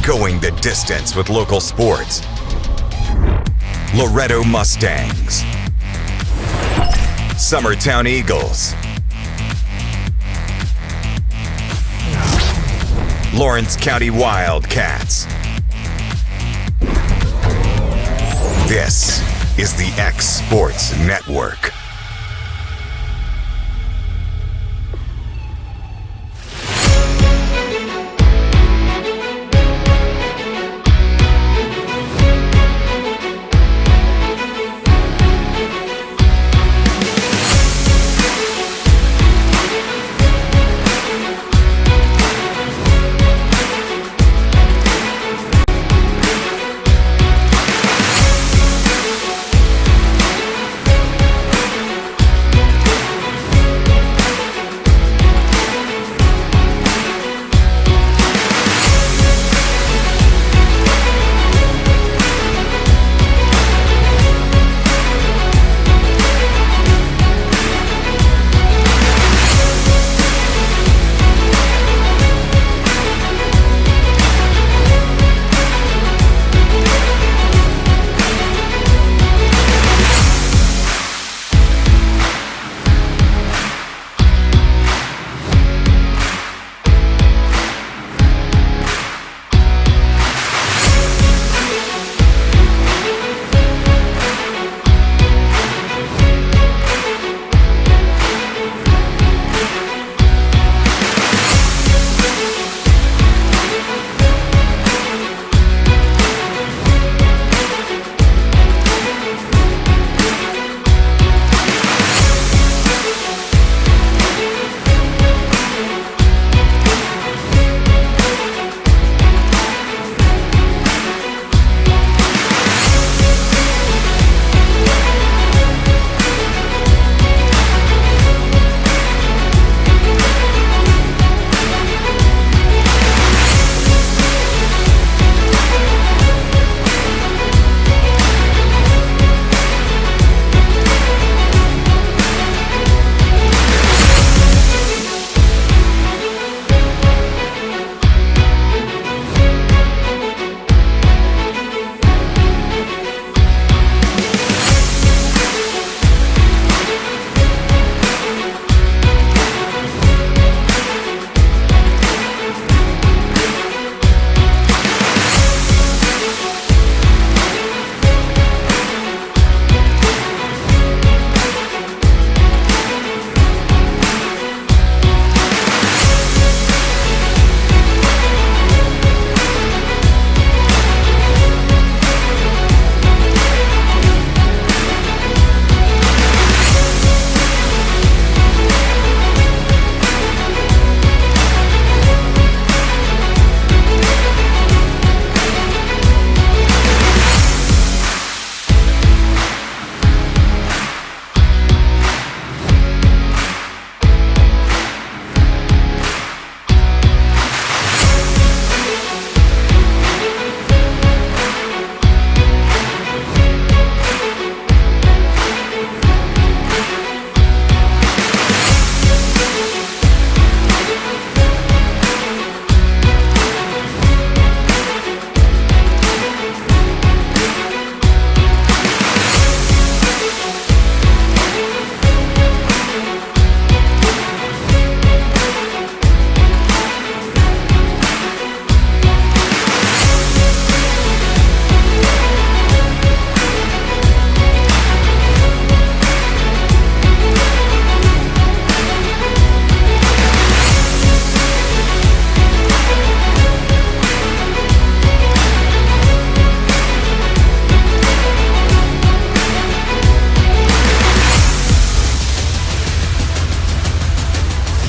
going the distance with local sports. Loretto Mustangs, Summertown Eagles, Lawrence County Wildcats. This is the X Sports Network.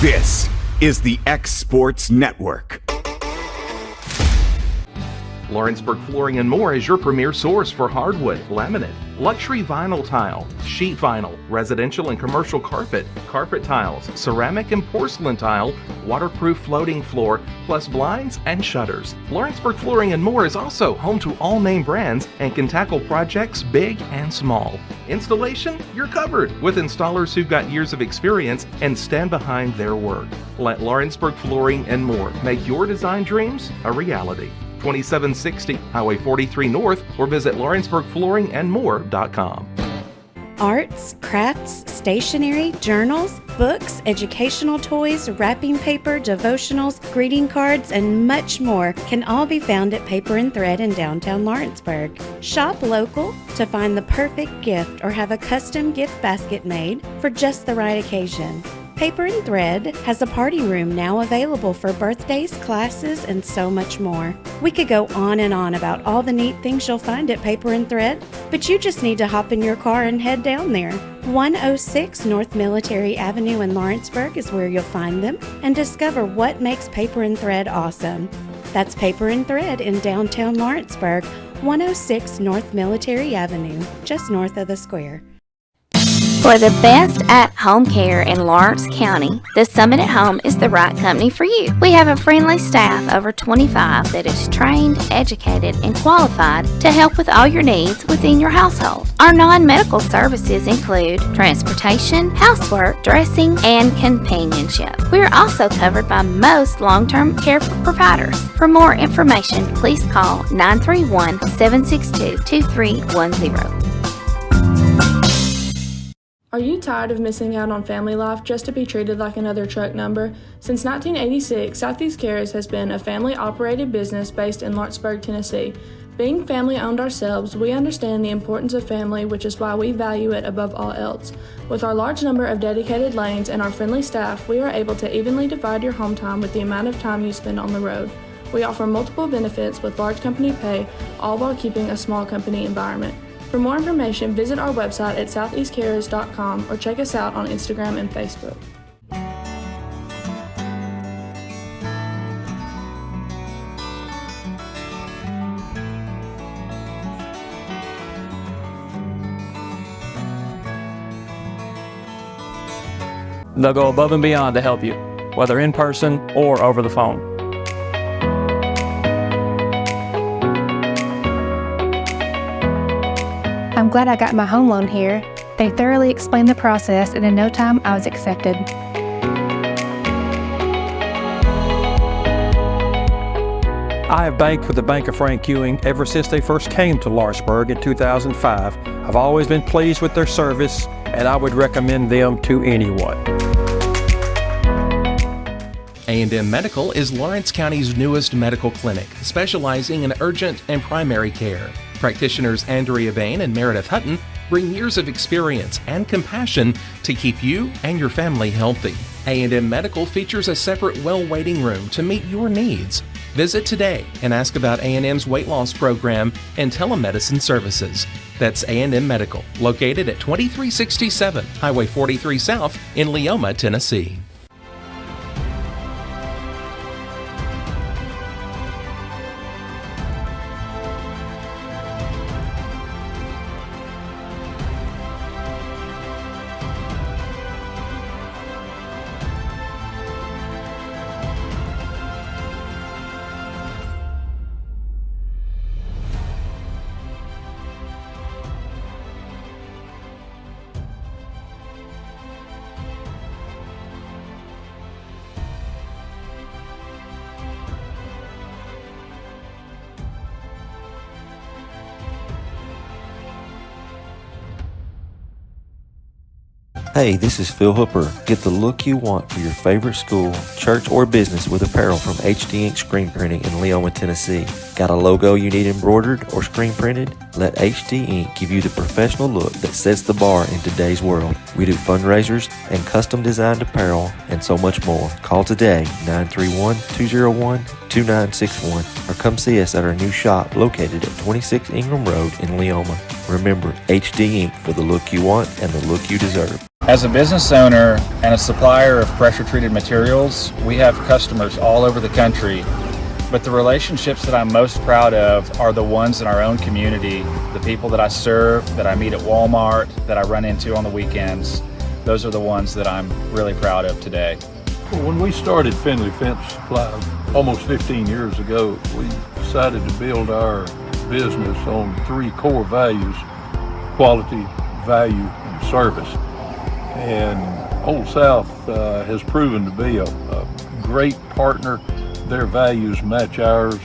This is the X Sports Network. Lawrenceburg Flooring and More is your premier source for hardwood, laminate, luxury vinyl tile, sheet vinyl, residential and commercial carpet, carpet tiles, ceramic and porcelain tile, waterproof floating floor, plus blinds and shutters. Lawrenceburg Flooring and More is also home to all name brands and can tackle projects big and small. Installation? You're covered with installers who've got years of experience and stand behind their work. Let Lawrenceburg Flooring and More make your design dreams a reality. 2760 Highway 43 North, or visit LawrenceburgFlooringandMore.com. Arts, crafts, stationery, journals, books, educational toys, wrapping paper, devotionals, greeting cards, and much more can all be found at Paper and Thread in downtown Lawrenceburg. Shop local to find the perfect gift or have a custom gift basket made for just the right occasion. Paper and Thread has a party room now available for birthdays, classes, and so much more. We could go on and on about all the neat things you'll find at Paper and Thread, but you just need to hop in your car and head down there. 106 North Military Avenue in Lawrenceburg is where you'll find them and discover what makes Paper and Thread awesome. That's Paper and Thread in downtown Lawrenceburg, 106 North Military Avenue, just north of the square. For the best at-home care in Lawrence County, the Summit at Home is the right company for you. We have a friendly staff over 25 that is trained, educated, and qualified to help with all your needs within your household. Our non-medical services include transportation, housework, dressing, and companionship. We are also covered by most long-term care providers. For more information, please call 931-762-2310. Are you tired of missing out on family life just to be treated like another truck number? Since 1986, Southeast Cares has been a family-operated business based in Lawrenceburg, Tennessee. Being family-owned ourselves, we understand the importance of family, which is why we value it above all else. With our large number of dedicated lanes and our friendly staff, we are able to evenly divide your home time with the amount of time you spend on the road. We offer multiple benefits with large company pay, all while keeping a small company environment. For more information, visit our website at southeastcarriers.com or check us out on Instagram and Facebook. They'll go above and beyond to help you, whether in person or over the phone. I'm glad I got my home loan here. They thoroughly explained the process, and in no time I was accepted. I have banked with the Bank of Frank Ewing ever since they first came to Lawrenceburg in 2005. I've always been pleased with their service, and I would recommend them to anyone. A&M Medical is Lawrence County's newest medical clinic, specializing in urgent and primary care. Practitioners Andrea Bain and Meredith Hutton bring years of experience and compassion to keep you and your family healthy. A&M Medical features a separate well waiting room to meet your needs. Visit today and ask about A&M's weight loss program and telemedicine services. That's A&M Medical, located at 2367 Highway 43 South in Leoma, Tennessee. Hey, this is Phil Hooper. Get the look you want for your favorite school, church, or business with apparel from HD Ink Screen Printing in Leoma, Tennessee. Got a logo you need embroidered or screen printed? Let HD Ink give you the professional look that sets the bar in today's world. We do fundraisers and custom designed apparel and so much more. Call today, 931-201-2961, or come see us at our new shop located at 26 Ingram Road in Leoma. Remember, HD Ink for the look you want and the look you deserve. As a business owner and a supplier of pressure-treated materials, we have customers all over the country, but the relationships that I'm most proud of are the ones in our own community, the people that I serve, that I meet at Walmart, that I run into on the weekends. Those are the ones that I'm really proud of today. When we started Finley Fence Supply almost 15 years ago, we decided to build our business on three core values: quality, value, and service. And Old South has proven to be a great partner. Their values match ours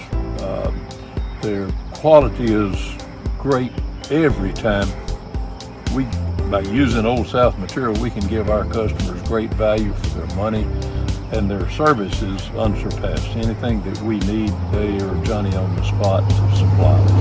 Their quality is great every time. By using Old South material, we can give our customers great value for their money, and their service is unsurpassed. Anything that we need, they are Johnny on the spot to supply us.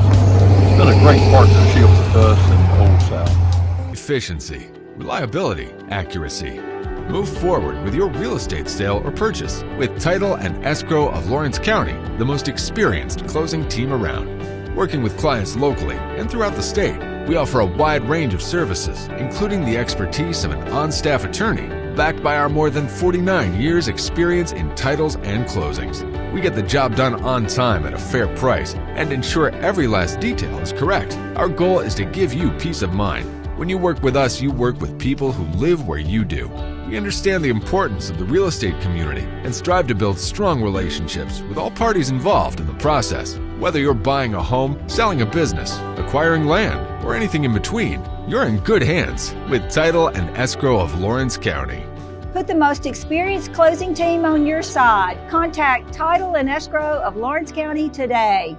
It's been a great partnership with us and Old South. Efficiency, reliability, accuracy. Move forward with your real estate sale or purchase with Title and Escrow of Lawrence County, the most experienced closing team around. Working with clients locally and throughout the state, we offer a wide range of services, including the expertise of an on-staff attorney, backed by our more than 49 years experience in titles and closings. We get the job done on time at a fair price and ensure every last detail is correct. Our goal is to give you peace of mind. When you work with us, you work with people who live where you do. We understand the importance of the real estate community and strive to build strong relationships with all parties involved in the process. Whether you're buying a home, selling a business, acquiring land, or anything in between, you're in good hands with Title and Escrow of Lawrence County. Put the most experienced closing team on your side. Contact Title and Escrow of Lawrence County today.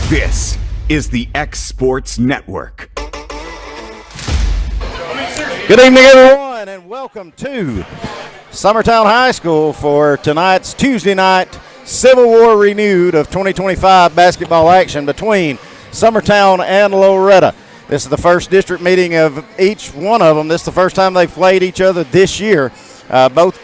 This is the X Sports Network. Good evening, everyone, and welcome to Summertown High School for tonight's Tuesday night Civil War renewed of 2025 basketball action between Summertown and Loretto. This is the first district meeting of each one of them. This is the first time they've played each other this year. Both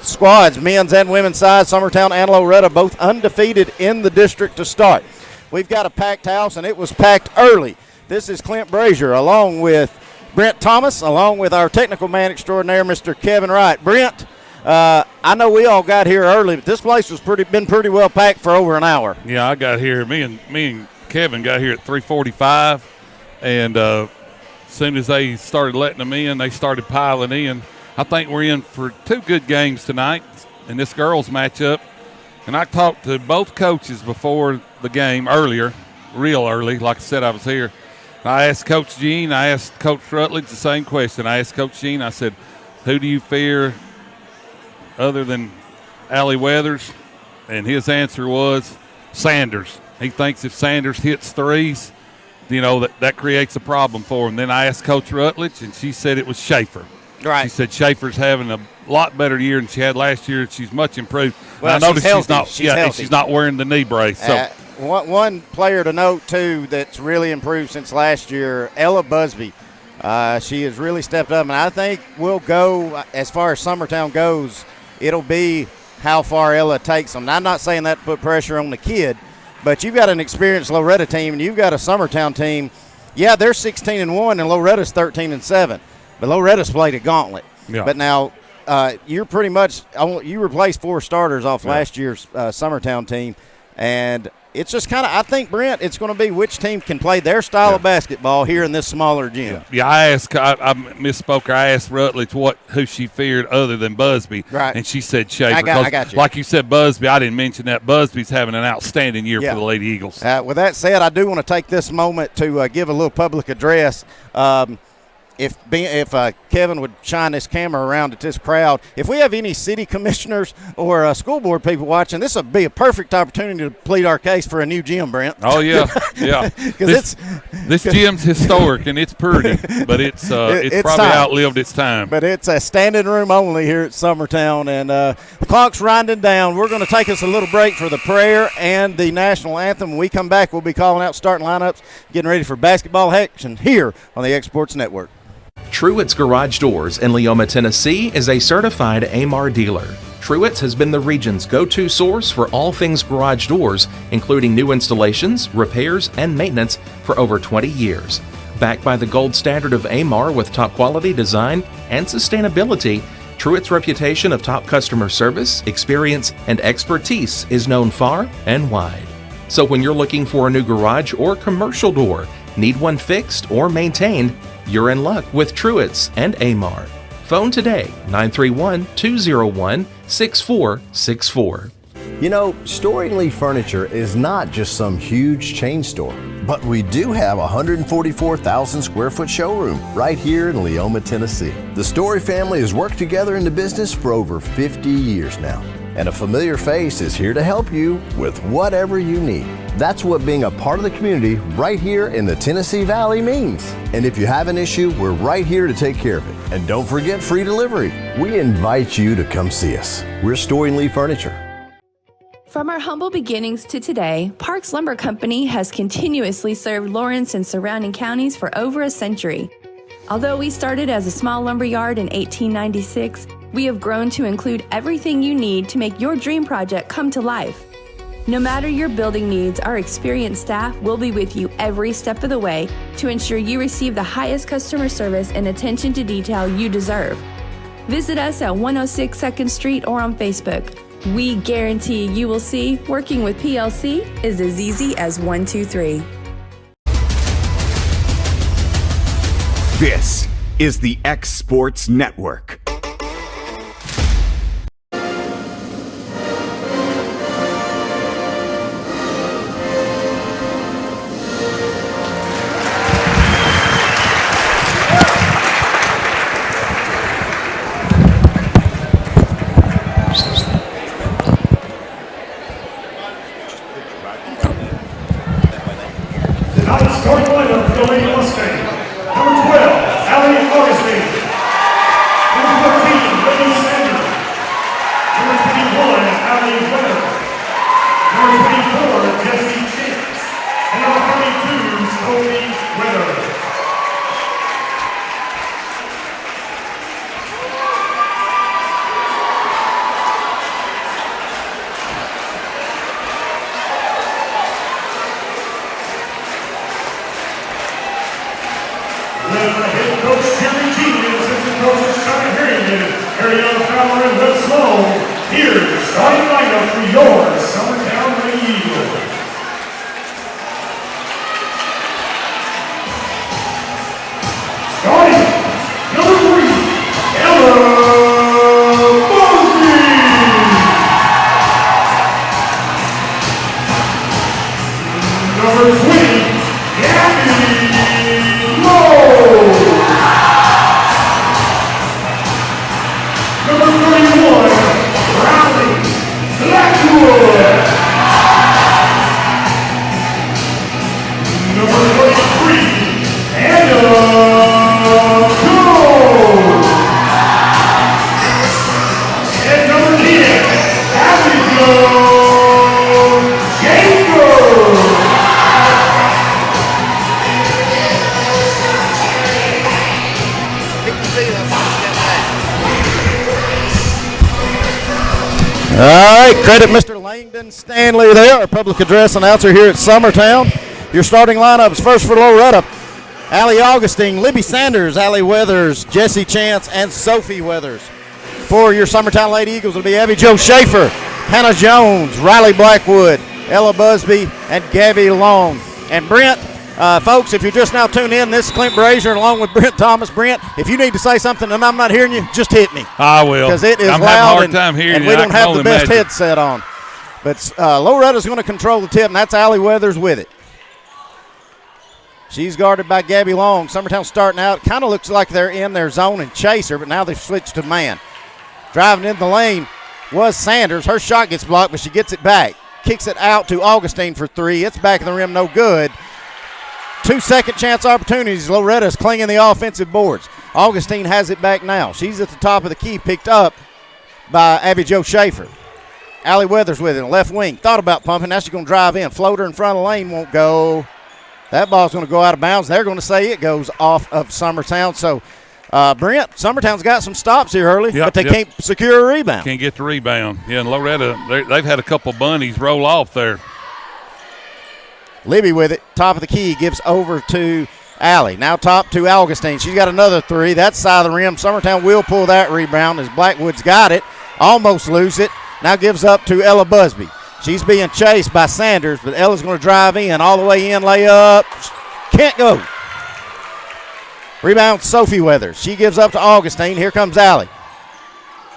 squads, men's and women's side, Summertown and Loretto, both undefeated in the district to start. We've got a packed house, and it was packed early. This is Clint Brazier along with Brent Thomas, along with our technical man extraordinaire, Mr. Kevin Wright. Brent, I know we all got here early, but this place was been pretty well packed for over an hour. Yeah, I got here. Me and Kevin got here at 3:45, and as soon as they started letting them in, they started piling in. I think we're in for two good games tonight in this girls' matchup. And I talked to both coaches before the game earlier, real early. Like I said, I was here. I asked Coach Gene, I asked Coach Rutledge the same question. I asked Coach Gene, I said, who do you fear other than Allie Weathers? And his answer was Sanders. He thinks if Sanders hits threes, that creates a problem for him. Then I asked Coach Rutledge, and she said it was Schaefer. Right. She said Schaefer's having a lot better year than she had last year. She's much improved. Well, I noticed she's healthy. She's not wearing the knee brace. So. One player to note, too, that's really improved since last year, Ella Busby. She has really stepped up, and I think we'll go, as far as Summertown goes, it'll be how far Ella takes them. Now, I'm not saying that to put pressure on the kid, but you've got an experienced Loretto team, and you've got a Summertown team. Yeah, they're 16-1, and Loretto's 13-7. But Loretta's played a gauntlet. Yeah. But now you're pretty much you replaced 4 starters off last year's Summertown team, and it's just kind of, I think, Brent, it's going to be which team can play their style of basketball here in this smaller gym. Yeah, I misspoke. I asked Rutledge who she feared other than Busby, right? And she said Schaefer. I got you. Like you said, Busby, I didn't mention that. Busby's having an outstanding year for the Lady Eagles. With that said, I do want to take this moment to give a little public address. If Kevin would shine this camera around at this crowd, if we have any city commissioners or school board people watching, this would be a perfect opportunity to plead our case for a new gym, Brent. Oh, yeah, yeah. Because this gym's historic and it's pretty, but it's probably outlived its time. But it's a standing room only here at Summertown, and the clock's winding down. We're going to take us a little break for the prayer and the national anthem. When we come back, we'll be calling out starting lineups, getting ready for basketball action here on the X Sports Network. Truett's Garage Doors in Leoma, Tennessee is a certified AMAR dealer. Truett's has been the region's go-to source for all things garage doors, including new installations, repairs, and maintenance for over 20 years. Backed by the gold standard of AMAR with top quality design and sustainability, Truett's reputation of top customer service, experience, and expertise is known far and wide. So when you're looking for a new garage or commercial door, need one fixed or maintained, you're in luck with Truett's and AMAR. Phone today, 931-201-6464. You know, Story & Lee Furniture is not just some huge chain store. But we do have a 144,000 square foot showroom right here in Leoma, Tennessee. The Story family has worked together in the business for over 50 years now. And a familiar face is here to help you with whatever you need. That's what being a part of the community right here in the Tennessee Valley means. And if you have an issue, we're right here to take care of it. And don't forget free delivery. We invite you to come see us. We're Story and Lee Furniture. From our humble beginnings to today, Parks Lumber Company has continuously served Lawrence and surrounding counties for over a century. Although we started as a small lumber yard in 1896, we have grown to include everything you need to make your dream project come to life. No matter your building needs, our experienced staff will be with you every step of the way to ensure you receive the highest customer service and attention to detail you deserve. Visit us at 106 2nd Street or on Facebook. We guarantee you will see working with PLC is as easy as 1, 2, 3. This is the X Sports Network. All right, credit Mr. Langdon Stanley there, our public address announcer here at Summertown. Your starting lineups: first for Loretto, Allie Augustine, Libby Sanders, Allie Weathers, Jessie Chance, and Sophie Weathers. For your Summertown Lady Eagles, it'll be Abby Jo Schaefer, Hannah Jones, Riley Blackwood, Ella Busby, and Gabby Long. And Brent, folks, if you're just now tuning in, this is Clint Brazier along with Brent Thomas. Brent, if you need to say something and I'm not hearing you, just hit me. I will. Because it is I'm loud having a hard time hearing and you. we don't have the best imagine. headset on. But Loretta's going to control the tip, and that's Allie Weathers with it. She's guarded by Gabby Long. Summertown starting out. Kind of looks like they're in their zone and chase her, but now they've switched to man. Driving in the lane was Sanders. Her shot gets blocked, but she gets it back. Kicks it out to Augustine for three. It's back in the rim, no good. 2 second chance opportunities. Loretta's clinging the offensive boards. Augustine has it back now. She's at the top of the key, picked up by Abby Jo Schaefer. Allie Weathers with it, left wing. Thought about pumping. Now she's going to drive in. Floater in front of the lane won't go. That ball's going to go out of bounds. They're going to say it goes off of Summertown. So, Brent, Summertown's got some stops here early, but they can't secure a rebound. Can't get the rebound. Yeah, and Loretto, they've had a couple bunnies roll off there. Libby with it, top of the key, gives over to Allie. Now top to Augustine. She's got another three. That side of the rim. Summertown will pull that rebound as Blackwood's got it. Almost lose it. Now gives up to Ella Busby. She's being chased by Sanders, but Ella's going to drive in. All the way in, layup. Can't go. Rebound, Sophie Weathers. She gives up to Augustine. Here comes Allie.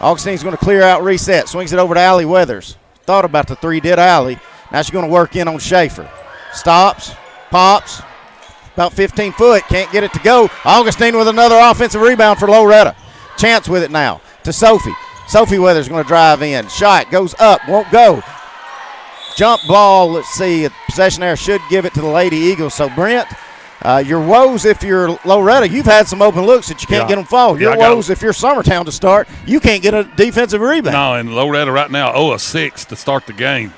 Augustine's going to clear out, reset. Swings it over to Allie Weathers. Thought about the three, did Allie. Now she's going to work in on Schaefer. Stops, Pops. About 15 foot. Can't get it to go. Augustine with another offensive rebound for Loretto. Chance with it now to Sophie. Sophie Weathers going to drive in. Shot goes up. Won't go. Jump ball. Let's see. Possession there should give it to the Lady Eagles. So, Brent, your woes if you're Loretto, you've had some open looks that you can't get them fall. Your woes if you're Summertown to start, you can't get a defensive rebound. No, and Loretto right now 0-6 to start the game.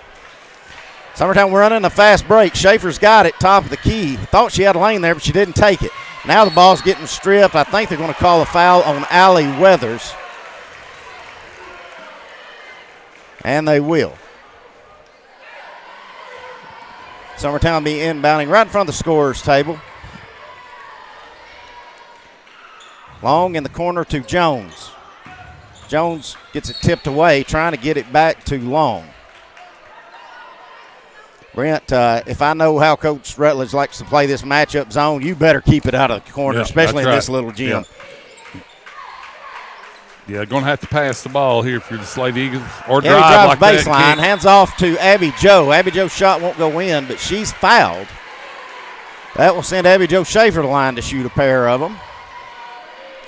Summertown running a fast break. Schaefer's got it, top of the key. Thought she had a lane there, but she didn't take it. Now the ball's getting stripped. I think they're going to call a foul on Allie Weathers. And they will. Summertown be inbounding right in front of the scorer's table. Long in the corner to Jones. Jones gets it tipped away, trying to get it back to Long. Brent, if I know how Coach Rutledge likes to play this matchup zone, you better keep it out of the corner, especially in this little gym. Yeah, going to have to pass the ball here if you're the Slade Eagles. Or Yeah, drive he drives like baseline, that. hands off to Abby Joe. Abby Joe's shot won't go in, but she's fouled. That will send Abby Joe Schaefer to the line to shoot a pair of them.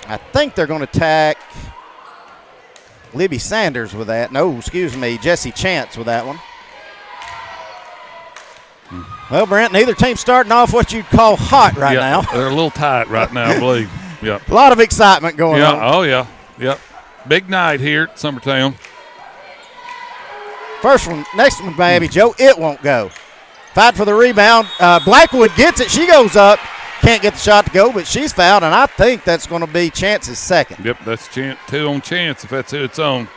I think they're going to attack Libby Sanders with that. No, excuse me, Jesse Chance with that one. Well, Brent, neither team starting off what you'd call hot right now. They're a little tight right now, I believe. Yeah. A lot of excitement going on. Oh, yeah. Yep. Big night here at Summertown. First one, next one by Abby Joe. It won't go. Fight for the rebound. Blackwood gets it. She goes up. Can't get the shot to go, but she's fouled, and I think that's going to be Chance's second. Yep, that's two on Chance if that's who it's on.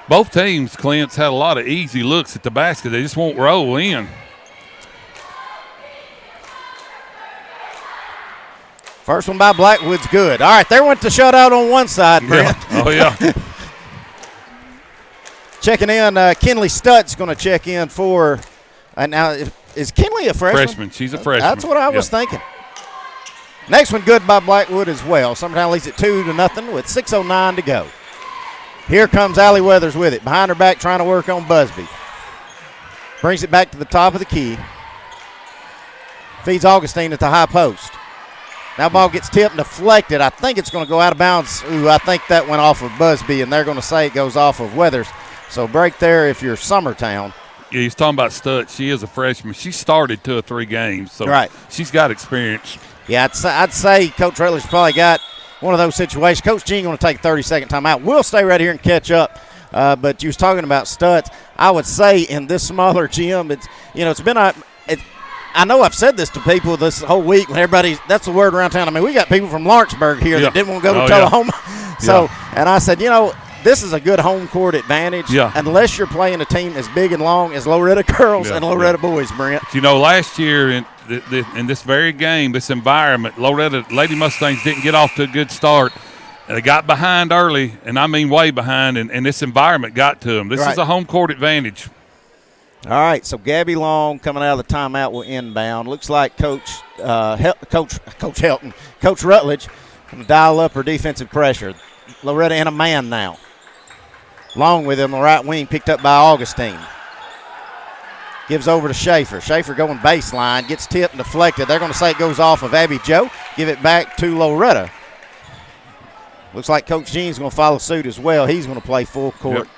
Both teams, Clint's had a lot of easy looks at the basket. They just won't roll in. First one by Blackwood's good. All right, there went the shutout on one side, Brent. Yeah. Oh, yeah. Checking in, Kinley Stutt's going to check in for now. Is Kinley a freshman? Freshman. She's a freshman. That's what I was thinking. Next one good by Blackwood as well. Summertown leads it 2-0 with 6:09 to go. Here comes Allie Weathers with it. Behind her back trying to work on Busby. Brings it back to the top of the key. Feeds Augustine at the high post. Now ball gets tipped and deflected. I think it's going to go out of bounds. Ooh, I think that went off of Busby, and they're going to say it goes off of Weathers. So break there if you're Summertown. Yeah, he's talking about Stutt. She is a freshman. She started 2 or 3 games, so she's got experience. Yeah, I'd say Coach Rutledge probably got one of those situations. Coach Jean going to take a 30-second timeout. We'll stay right here and catch up. But you was talking about Stutt. I would say in this smaller gym, it's been I know I've said this to people this whole week when that's the word around town. I mean, we got people from Lawrenceburg here that didn't want to go to Tullahoma. So, and I said, this is a good home court advantage unless you're playing a team as big and long as Loretto girls and Loretto boys, Brent. Last year in this very game, this environment, Loretto Lady Mustangs didn't get off to a good start. They got behind early, and I mean way behind, and this environment got to them. This is a home court advantage. All right, so Gabby Long coming out of the timeout will inbound. Looks like Coach Rutledge going to dial up her defensive pressure. Loretto in a man now. Long with him, the right wing, picked up by Augustine. Gives over to Schaefer. Schaefer going baseline, gets tipped and deflected. They're going to say it goes off of Abby Joe. Give it back to Loretto. Looks like Coach Jean's going to follow suit as well. He's going to play full court. Yep.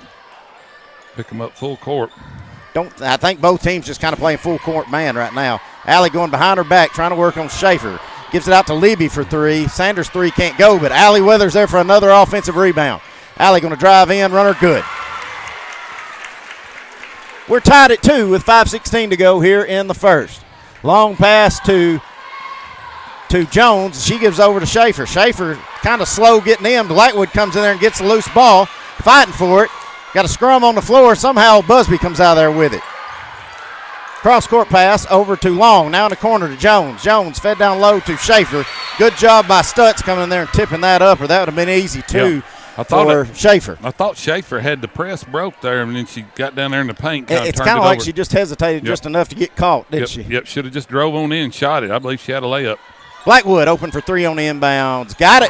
Pick him up full court. I think both teams just kind of playing full court man right now. Allie going behind her back, trying to work on Schaefer. Gives it out to Libby for 3. Sanders' 3 can't go, but Allie Weathers there for another offensive rebound. Allie going to drive in, runner good. We're tied at 2 with 5:16 to go here in the first. Long pass to Jones. She gives over to Schaefer. Schaefer kind of slow getting in. Blackwood comes in there and gets a loose ball, fighting for it. Got a scrum on the floor. Somehow Busby comes out of there with it. Cross-court pass over to Long. Now in the corner to Jones. Jones fed down low to Schaefer. Good job by Stutz coming in there and tipping that up, or that would have been easy too for Schaefer. I thought Schaefer had the press broke there, and then she got down there in the paint. It's kind of like she just hesitated just enough to get caught, didn't she? Yep, should have just drove on in and shot it. I believe she had a layup. Blackwood open for 3 on the inbounds. Got it.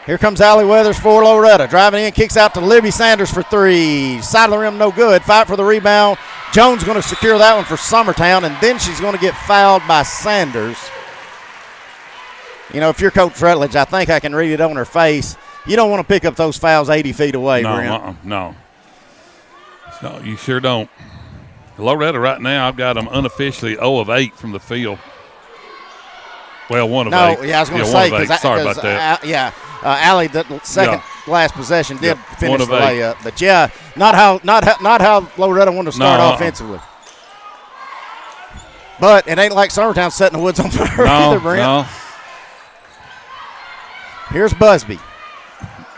Here comes Allie Weathers for Loretto. Driving in, kicks out to Libby Sanders for three. Side of the rim, no good. Fight for the rebound. Jones going to secure that one for Summertown, and then she's going to get fouled by Sanders. You know, if you're Coach Rutledge, I think I can read it on her face. You don't want to pick up those fouls 80 feet away, Brent. No. No, you sure don't. Loretto right now, I've got them unofficially 0 of 8 from the field. Well, 1 of 8. No, yeah, I was going to say. Sorry about that. Allie, the second last possession, did finish the 1 of 8. layup. But, yeah, not how Loretto wanted to start offensively. But it ain't like Summertown setting the woods on fire either, Brent. No. Here's Busby.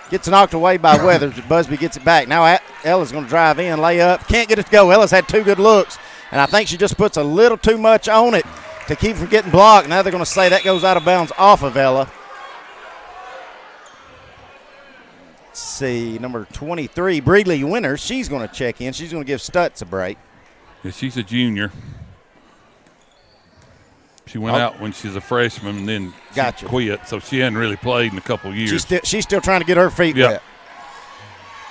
Gets knocked away by Weathers, but Busby gets it back. Now Ella's going to drive in, lay up. Can't get it to go. Ella's had 2 good looks, and I think she just puts a little too much on it to keep from getting blocked. Now they're going to say that goes out of bounds off of Ella. Let's see, number 23, Breedley Winters. She's going to check in. She's going to give Stutz a break. Yeah, she's a junior. She went out when she was a freshman and then she quit, so she hadn't really played in a couple of years. She's still trying to get her feet wet.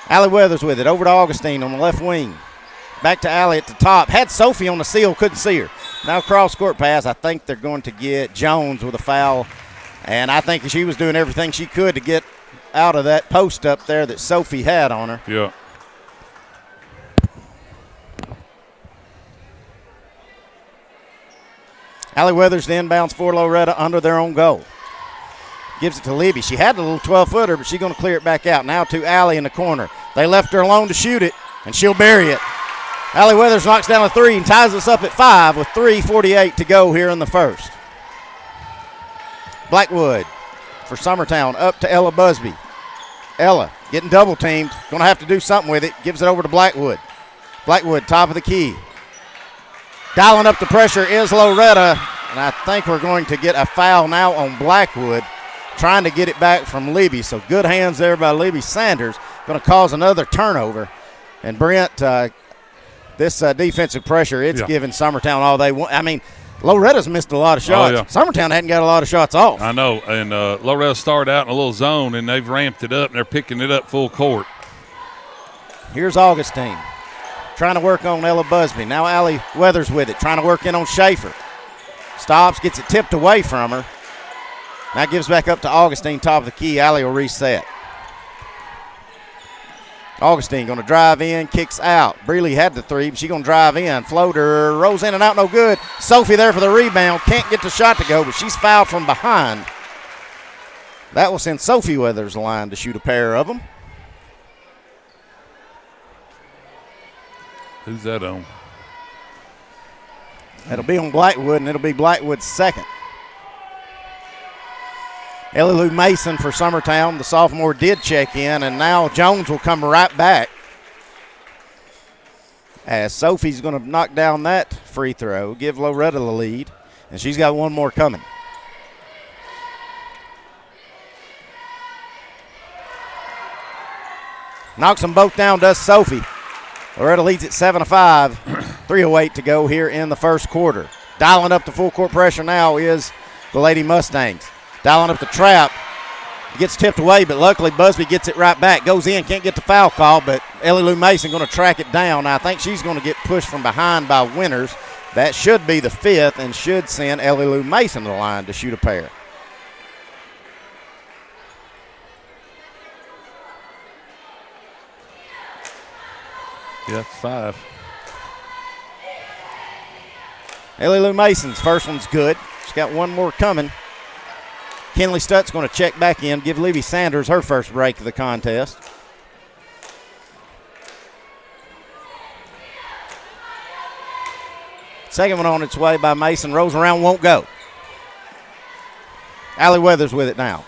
Allie Weathers with it. Over to Augustine on the left wing. Back to Allie at the top. Had Sophie on the seal, couldn't see her. Now cross-court pass. I think they're going to get Jones with a foul, and I think she was doing everything she could to get out of that post up there that Sophie had on her. Yeah. Allie Weathers then inbounds for Loretto under their own goal. Gives it to Libby. She had a little 12-footer, but she's going to clear it back out. Now to Allie in the corner. They left her alone to shoot it, and she'll bury it. Allie Weathers knocks down a 3 and ties us up at 5 with 3:48 to go here in the first. Blackwood for Summertown up to Ella Busby. Ella getting double-teamed. Going to have to do something with it. Gives it over to Blackwood. Blackwood, top of the key. Dialing up the pressure is Loretto, and I think we're going to get a foul now on Blackwood, trying to get it back from Libby. So good hands there by Libby Sanders. Going to cause another turnover. And Brent, this defensive pressure, it's giving Summertown all they want. I mean, Loretta's missed a lot of shots. Oh, yeah. Summertown hadn't got a lot of shots off. I know, and Loretto started out in a little zone, and they've ramped it up, and they're picking it up full court. Here's Augustine. Trying to work on Ella Busby. Now Allie Weathers with it. Trying to work in on Schaefer. Stops, gets it tipped away from her. Now gives back up to Augustine, top of the key. Allie will reset. Augustine going to drive in, kicks out. Breeley had the 3, but she's going to drive in. Floater rolls in and out, no good. Sophie there for the rebound. Can't get the shot to go, but she's fouled from behind. That will send Sophie Weathers the line to shoot a pair of them. Who's that on? It'll be on Blackwood, and it'll be Blackwood's second. Ellie Lou Mason for Summertown. The sophomore did check in, and now Jones will come right back as Sophie's going to knock down that free throw, give Loretto the lead, and she's got one more coming. Knocks them both down, does Sophie. Loretto leads at 7-5. 3:08 to go here in the first quarter. Dialing up the full court pressure now is the Lady Mustangs. Dialing up the trap. It gets tipped away, but luckily Busby gets it right back. Goes in, can't get the foul call, but Ellie Lou Mason going to track it down. I think she's going to get pushed from behind by Winters. That should be the 5th and should send Ellie Lou Mason to the line to shoot a pair. Yeah, it's 5. Ellie Lou Mason's first one's good. She's got one more coming. Kenley Stutt's going to check back in, give Libby Sanders her first break of the contest. Second one on its way by Mason. Rolls around, won't go. Allie Weathers with it now.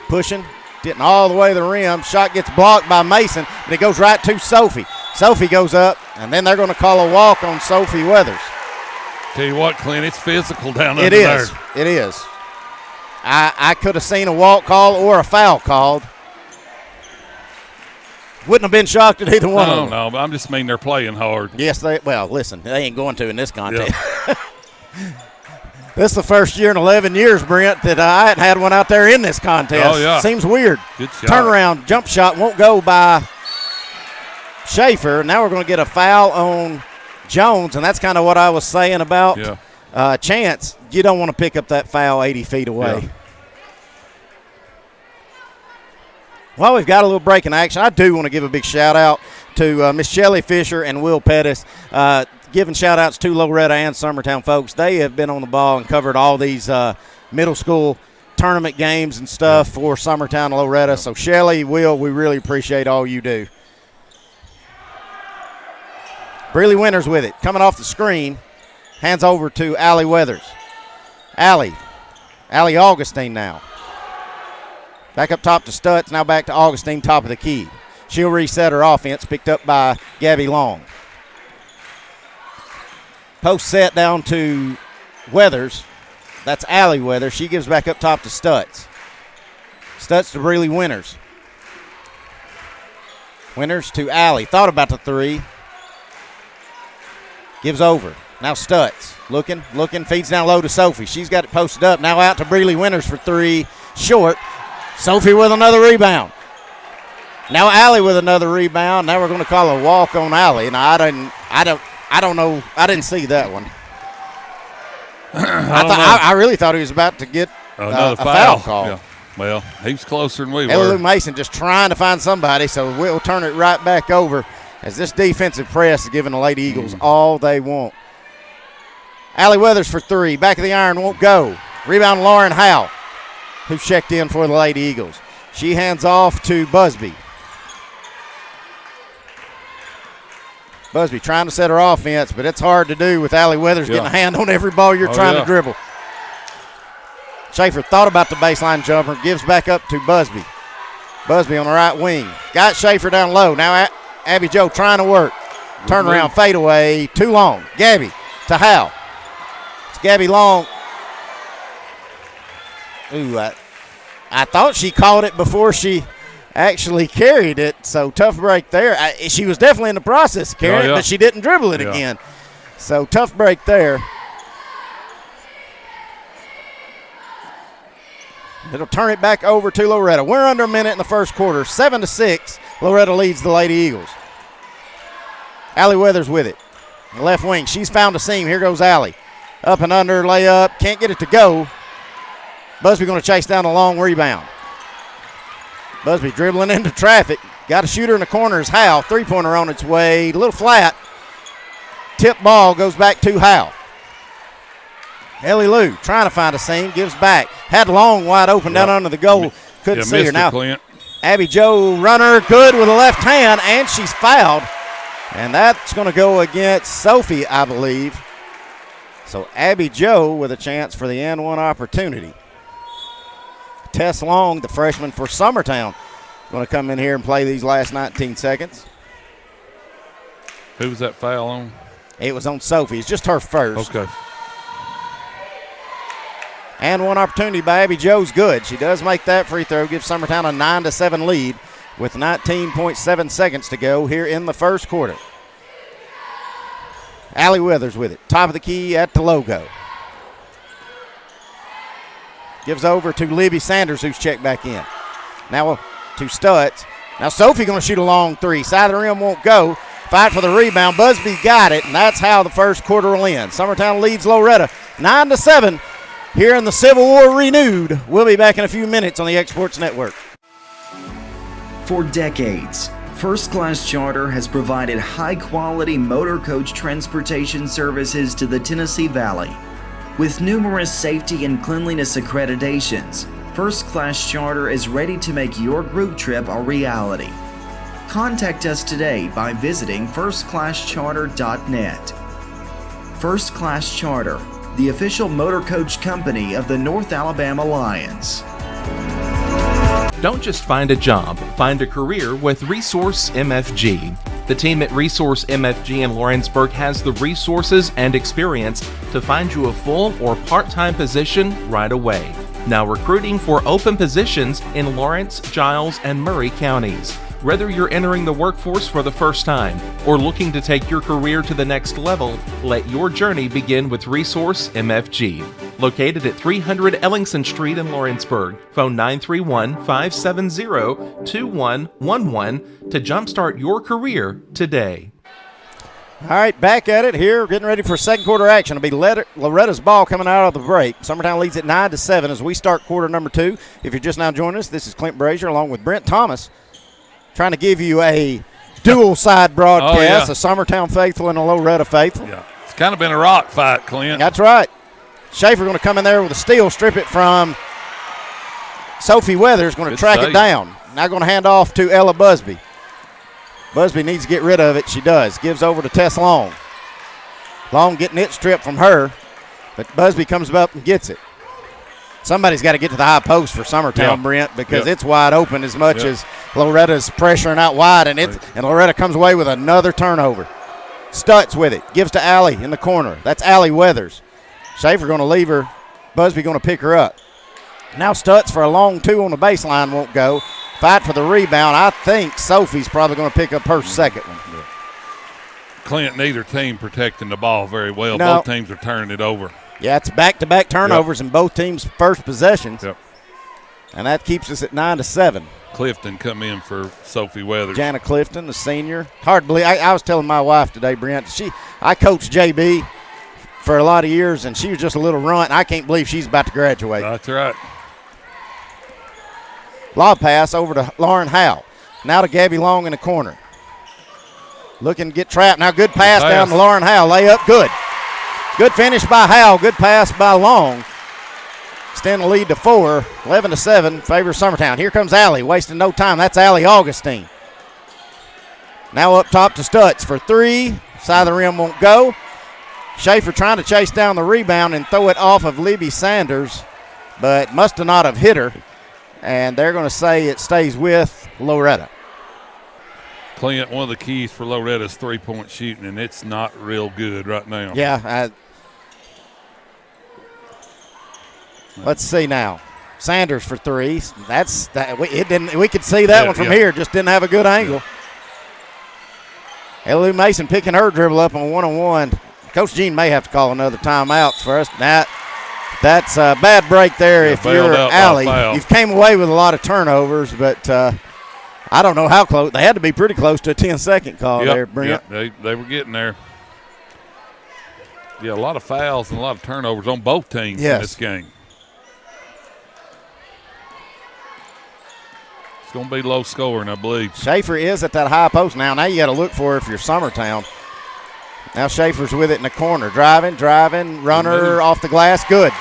Pushing, getting all the way to the rim. Shot gets blocked by Mason, and it goes right to Sophie. Sophie goes up, and then they're going to call a walk on Sophie Weathers. Tell you what, Clint, it's physical down under there. It is. I could have seen a walk call or a foul called. Wouldn't have been shocked at either one of them. No, but I'm just mean they're playing hard. Yes, listen, they ain't going to in this contest. Yeah. This is the first year in 11 years, Brent, that I hadn't had one out there in this contest. Oh, yeah. Seems weird. Good shot. Turnaround jump shot won't go by Schaefer. Now we're going to get a foul on Jones, and that's kind of what I was saying about Chance. You don't want to pick up that foul 80 feet away. Yeah. Well, we've got a little break in action. I do want to give a big shout-out to Miss Shelley Fisher and Will Pettis, giving shout-outs to Loretto and Summertown folks. They have been on the ball and covered all these middle school tournament games and stuff for Summertown and Loretto. So, Shelley, Will, we really appreciate all you do. Breely Winters with it. Coming off the screen, hands over to Allie Weathers. Allie Augustine now. Back up top to Stutz, now back to Augustine, top of the key. She'll reset her offense, picked up by Gabby Long. Post set down to Weathers. That's Allie Weathers. She gives back up top to Stutz. Stutz to Breely Winters. Winters to Allie. Thought about the three. Gives over. Now Stutz. Looking, feeds down low to Sophie. She's got it posted up. Now out to Breely Winters for three. Short. Sophie with another rebound. Now Allie with another rebound. Now we're going to call a walk on Allie. Now I don't know. I didn't see that one. I really thought he was about to get another a foul call. Yeah. Well, he's closer than we were. Lou Mason just trying to find somebody, so we'll turn it right back over as this defensive press is giving the Lady Eagles all they want. Allie Weathers for three. Back of the iron won't go. Rebound Lauren Howe, who checked in for the Lady Eagles. She hands off to Busby. Busby trying to set her offense, but it's hard to do with Allie Weathers getting a hand on every ball you're trying to dribble. Schaefer thought about the baseline jumper, gives back up to Busby. Busby on the right wing. Got Schaefer down low. Now Abby Joe trying to work. Turnaround fadeaway, too long. Gabby to Howe. It's Gabby Long. Ooh, I thought she caught it before she actually carried it, so tough break there. She was definitely in the process of carrying it, but she didn't dribble it again. So tough break there. It'll turn it back over to Loretto. We're under a minute in the first quarter. 7-6. Loretto leads the Lady Eagles. Allie Weathers with it. Left wing. She's found a seam. Here goes Allie. Up and under, layup. Can't get it to go. Busby going to chase down a long rebound. Busby dribbling into traffic. Got a shooter in the corner is Howe. Three-pointer on its way. A little flat. Tip ball goes back to Howe. Ellie Lou trying to find a seam. Gives back. Had Long wide open down under the goal. Couldn't see her. Now Clint. Abby Joe runner good with a left hand, and she's fouled. And that's going to go against Sophie, I believe. So Abby Joe with a chance for the N1 opportunity. Tess Long, the freshman for Summertown, going to come in here and play these last 19 seconds. Who was that foul on? It was on Sophie. It's just her first. Okay. And one opportunity by Abby Joe's good. She does make that free throw, gives Summertown a 9-7 lead with 19.7 seconds to go here in the first quarter. Allie Weathers with it. Top of the key at the logo. Gives over to Libby Sanders, who's checked back in. Now to Stutz. Now Sophie going to shoot a long three. Side of the rim won't go. Fight for the rebound. Busby got it, and that's how the first quarter will end. Summertown leads Loretto 9-7 here in the Civil War renewed. We'll be back in a few minutes on the X Sports Network. For decades, First Class Charter has provided high-quality motor coach transportation services to the Tennessee Valley. With numerous safety and cleanliness accreditations, First Class Charter is ready to make your group trip a reality. Contact us today by visiting firstclasscharter.net. First Class Charter, the official motor coach company of the North Alabama Lions. Don't just find a job, find a career with Resource MFG. The team at Resource MFG in Lawrenceburg has the resources and experience to find you a full or part-time position right away. Now recruiting for open positions in Lawrence, Giles, and Murray counties. Whether you're entering the workforce for the first time or looking to take your career to the next level, let your journey begin with Resource MFG. Located at 300 Ellingson Street in Lawrenceburg. Phone 931-570-2111 to jumpstart your career today. All right, back at it here, getting ready for second quarter action. It'll be Loretta's ball coming out of the break. Summertown leads at 9-7 as we start quarter number 2. If you're just now joining us, this is Clint Brazier along with Brent Thomas, trying to give you a dual-side broadcast, a Summertown faithful and a Loretta faithful. Yeah, it's kind of been a rock fight, Clint. That's right. Schaefer going to come in there with a steal, strip it from Sophie Weathers, going to track it down. Now going to hand off to Ella Busby. Busby needs to get rid of it. She does. Gives over to Tess Long. Long getting it stripped from her, but Busby comes up and gets it. Somebody's got to get to the high post for Summertown, Brent, because it's wide open as much as Loretta's pressuring out wide, and Loretta comes away with another turnover. Stutz with it. Gives to Allie in the corner. That's Allie Weathers. Schaefer going to leave her. Busby going to pick her up. Now Stutz for a long 2 on the baseline won't go. Fight for the rebound. I think Sophie's probably going to pick up her second one. Clint, neither team protecting the ball very well. No. Both teams are turning it over. Yeah, it's back-to-back turnovers in both teams' first possessions. And that keeps us at 9-7. Clifton come in for Sophie Weathers. Jana Clifton, the senior. Hard to believe. I was telling my wife today, Brent, I coached JB for a lot of years, and she was just a little runt. I can't believe she's about to graduate. That's right. Lob pass over to Lauren Howe. Now to Gabby Long in the corner. Looking to get trapped. Now good pass down to Lauren Howe. Layup, good. Good finish by Howe. Good pass by Long. Extend the lead to 4. 11-7. Favors Summertown. Here comes Allie. Wasting no time. That's Allie Augustine. Now up top to Stutz for 3. Side of the rim won't go. Schaefer trying to chase down the rebound and throw it off of Libby Sanders, but must have not have hit her. And they're going to say it stays with Loretta. Clint, one of the keys for Loretta's three-point shooting, and it's not real good right now. Yeah. Let's see now. Sanders for 3. That's that. We could see that one from here. Just didn't have a good angle. Elu Mason picking her dribble up on one-on-one. Coach Gene may have to call another timeout for us. That's a bad break there if you're Allie. You've came away with a lot of turnovers, but I don't know how close. They had to be pretty close to a 10-second call there, Brent. They were getting there. Yeah, a lot of fouls and a lot of turnovers on both teams in this game. It's going to be low scoring, I believe. Schaefer is at that high post now. Now you got to look for it if you're Summertown. Now Schaefer's with it in the corner. Driving, runner off the glass. Good.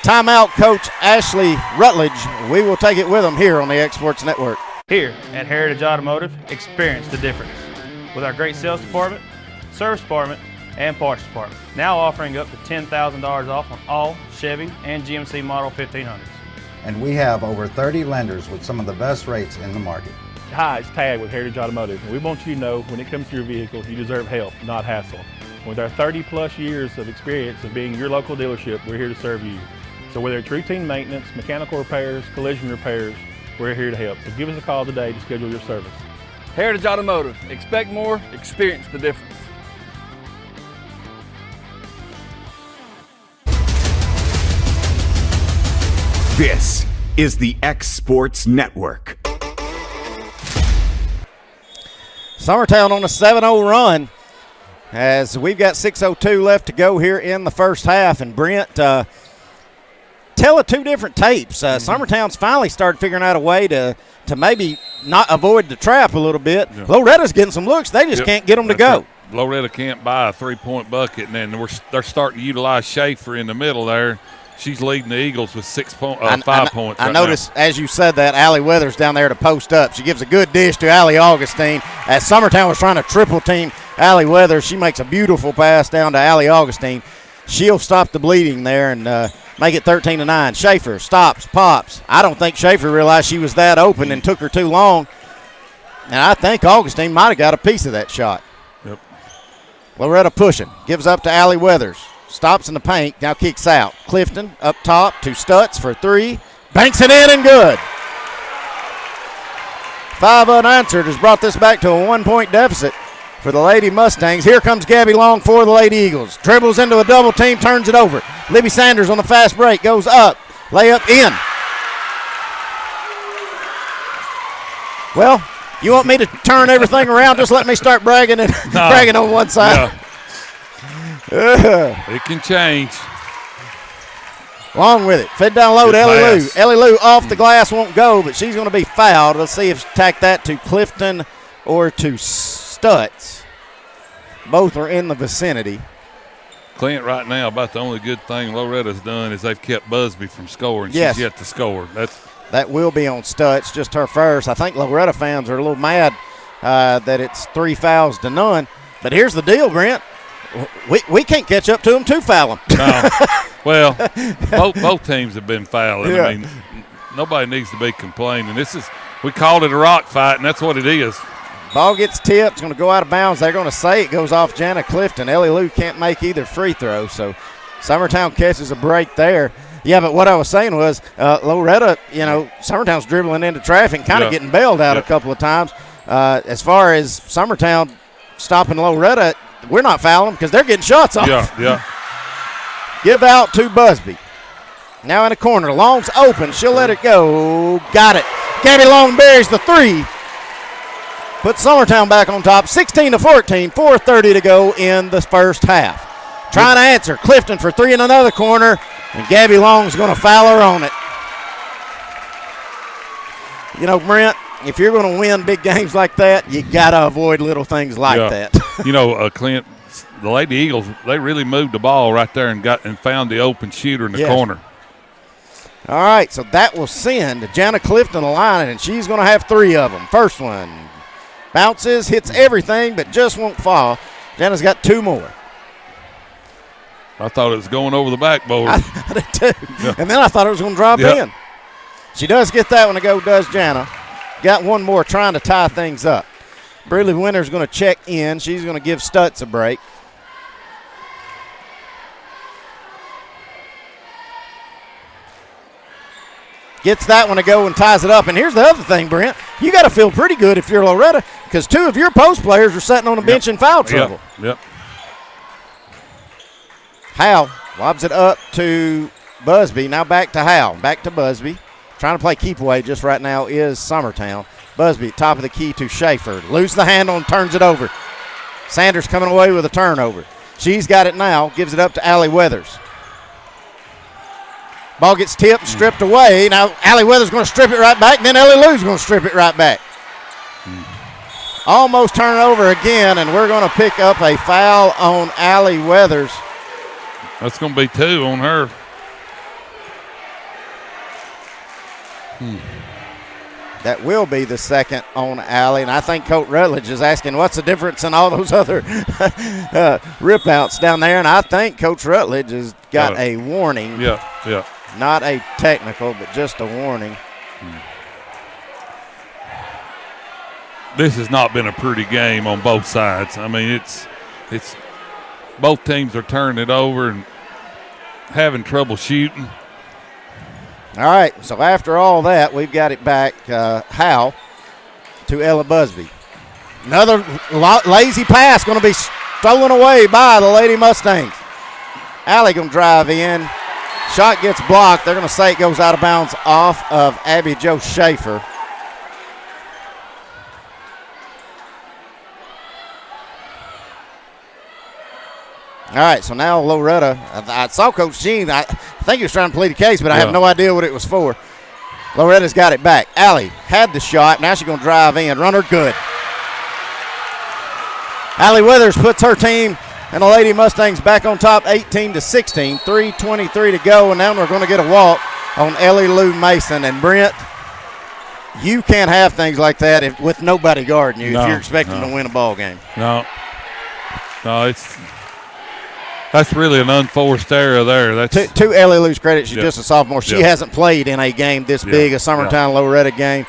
Timeout, Coach Ashley Rutledge. We will take it with them here on the X Sports Network. Here at Heritage Automotive, experience the difference. With our great sales department, service department, and parts department. Now offering up to $10,000 off on all Chevy and GMC Model 1500s. And we have over 30 lenders with some of the best rates in the market. Hi, it's Tad with Heritage Automotive, and we want you to know when it comes to your vehicle, you deserve help, not hassle. With our 30-plus years of experience of being your local dealership, we're here to serve you. So whether it's routine maintenance, mechanical repairs, collision repairs, we're here to help. So give us a call today to schedule your service. Heritage Automotive. Expect more, experience the difference. This is the X Sports Network. Summertown on a 7-0 run as we've got 6:02 left to go here in the first half. And Brent, tell two different tapes. Summertown's finally started figuring out a way to maybe not avoid the trap a little bit. Yeah. Loretta's getting some looks. They just can't get them to go. Right. Loretta can't buy a three-point bucket, and then they're starting to utilize Schaefer in the middle there. She's leading the Eagles with 5 points. I noticed as you said that, Allie Weathers down there to post up. She gives a good dish to Allie Augustine. As Summertown was trying to triple team Allie Weathers, she makes a beautiful pass down to Allie Augustine. She'll stop the bleeding there and make it 13-9. Schaefer stops, pops. I don't think Schaefer realized she was that open and took her too long. And I think Augustine might have got a piece of that shot. Yep. Loretta pushing. Gives up to Allie Weathers. Stops in the paint, now kicks out. Clifton up top to Stutz for 3. Banks it in and good. 5 unanswered has brought this back to a 1-point deficit. for the Lady Mustangs. Here comes Gabby Long for the Lady Eagles. Dribbles into a double team, turns it over. Libby Sanders on the fast break, goes up, layup in. Well, you want me to turn everything around? Just let me start bragging and bragging on one side. Yeah. It can change. Long with it. Fed down low to Ellie Lou. Ellie Lou off the glass, won't go, but she's going to be fouled. Let's see if tack that to Clifton or to Stutz. Both are in the vicinity. Clint, right now, about the only good thing Loretta's done is they've kept Busby from scoring. Yes. She's yet to score. That will be on Stutz, just her first. I think Loretta fans are a little mad that it's 3 fouls to none. But here's the deal, Brent. We can't catch up to them to foul them. No. Well, both teams have been fouling. Yeah. I mean, nobody needs to be complaining. We called it a rock fight, and that's what it is. Ball gets tipped. It's going to go out of bounds. They're going to say it goes off Jana Clifton. Ellie Lou can't make either free throw, so Summertown catches a break there. Yeah, but what I was saying was Loretta, Summertown's dribbling into traffic, kind of getting bailed out a couple of times. As far as Summertown stopping Loretta, we're not fouling them because they're getting shots off. Yeah. Give out to Busby. Now in the corner. Long's open. She'll let it go. Got it. Gabby Long buries the three. Put Summertown back on top. 16-14. 4:30 to go in the first half. Trying to answer. Clifton for three in another corner. And Gabby Long's going to foul her on it. Brent, if you're going to win big games like that, you got to avoid little things like that. Clint, the Lady Eagles, they really moved the ball right there and found the open shooter in the corner. All right, so that will send Jana Clifton a line, and she's going to have three of them. First one bounces, hits everything, but just won't fall. Jana's got two more. I thought it was going over the backboard. I did too. Yeah. And then I thought it was going to drop in. She does get that one to go, does Jana. Got one more trying to tie things up. Briley Winter's going to check in. She's going to give Stutz a break. Gets that one to go and ties it up. And here's the other thing, Brent. You got to feel pretty good if you're Loretta because two of your post players are sitting on the bench in foul trouble. Yep. Hal lobs it up to Busby. Now back to Hal. Back to Busby. Trying to play keep away just right now is Summertown. Busby, top of the key to Schaefer. Loses the handle and turns it over. Sanders coming away with a turnover. She's got it now. Gives it up to Allie Weathers. Ball gets tipped, stripped away. Now Allie Weathers going to strip it right back. Then Ellie Lou's going to strip it right back. Almost turn it over again, and we're going to pick up a foul on Allie Weathers. That's going to be two on her. That will be the second on Allie, and I think Coach Rutledge is asking what's the difference in all those other rip-outs down there, and I think Coach Rutledge has got a warning. Yeah. Not a technical, but just a warning. This has not been a pretty game on both sides. I mean, it's both teams are turning it over and having trouble shooting. All right, so after all that, we've got it back, Hal, to Ella Busby. Another lazy pass going to be stolen away by the Lady Mustangs. Allie going to drive in. Shot gets blocked. They're going to say it goes out of bounds off of Abby Jo Schaefer. All right, so now Loretta, I saw Coach Jean. I think he was trying to plead the case, but I have no idea what it was for. Loretta's got it back. Allie had the shot. Now she's going to drive in. Runner good. Allie Withers puts her team and the Lady Mustangs back on top 18-16. 3:23 to go, and now we're going to get a walk on Ellie Lou Mason. And Brent, you can't have things like that with nobody guarding you if you're expecting to win a ball game. No, that's really an unforced error there. To Ellie Lou's credit, she's just a sophomore. She hasn't played in a game this big, a Summertown Loretta game.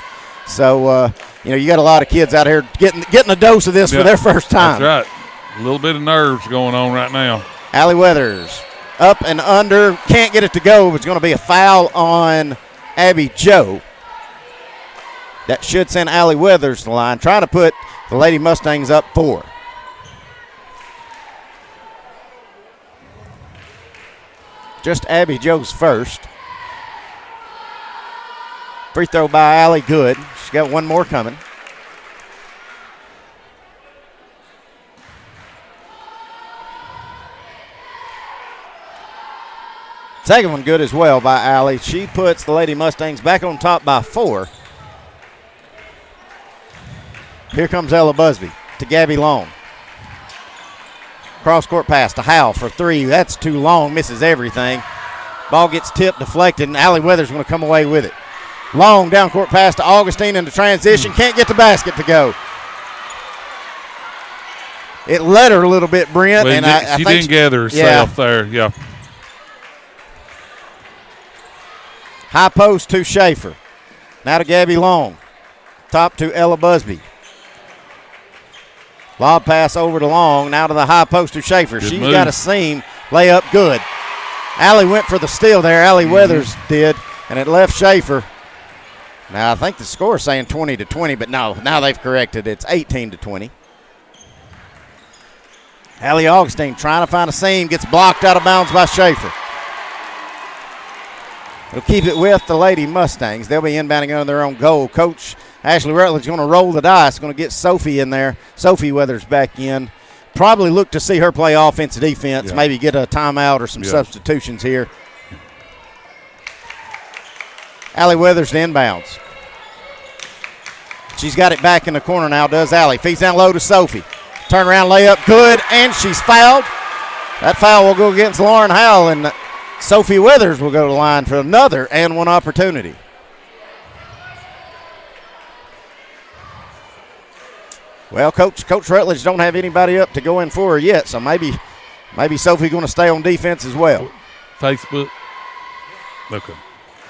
So, you got a lot of kids out here getting a dose of this for their first time. That's right. A little bit of nerves going on right now. Allie Weathers up and under. Can't get it to go. It's going to be a foul on Abby Jo. That should send Allie Weathers to the line. Trying to put the Lady Mustangs up 4. Just Abby Joe's first. Free throw by Allie, good. She's got one more coming. Second one good as well by Allie. She puts the Lady Mustangs back on top by 4. Here comes Ella Busby to Gabby Long. Cross-court pass to Howell for 3. That's too long, misses everything. Ball gets tipped, deflected, and Allie Weathers going to come away with it. Long down-court pass to Augustine into transition. Can't get the basket to go. It led her a little bit, Brent. Well, and she didn't gather herself there, yeah. High post to Schaefer. Now to Gabby Long. Top to Ella Busby. Lob pass over to Long. Now to the high post to Schaefer. She's got a seam. Layup good. Allie went for the steal there. Allie Weathers did, and it left Schaefer. Now I think the score is saying 20-20, but no, now they've corrected. It's 18-20. Allie Augustine trying to find a seam. Gets blocked out of bounds by Schaefer. They'll keep it with the Lady Mustangs. They'll be inbounding on their own goal. Coach Ashley Rutledge going to roll the dice, going to get Sophie in there. Sophie Weathers back in. Probably look to see her play offense, defense, maybe get a timeout or some substitutions here. Allie Weathers to inbounds. She's got it back in the corner now, does Allie. Feeds down low to Sophie. Turnaround layup, good, and she's fouled. That foul will go against Lauren Howell, and Sophie Weathers will go to the line for another and one opportunity. Well, Coach Rutledge don't have anybody up to go in for her yet, so maybe Sophie going to stay on defense as well. Facebook. Okay.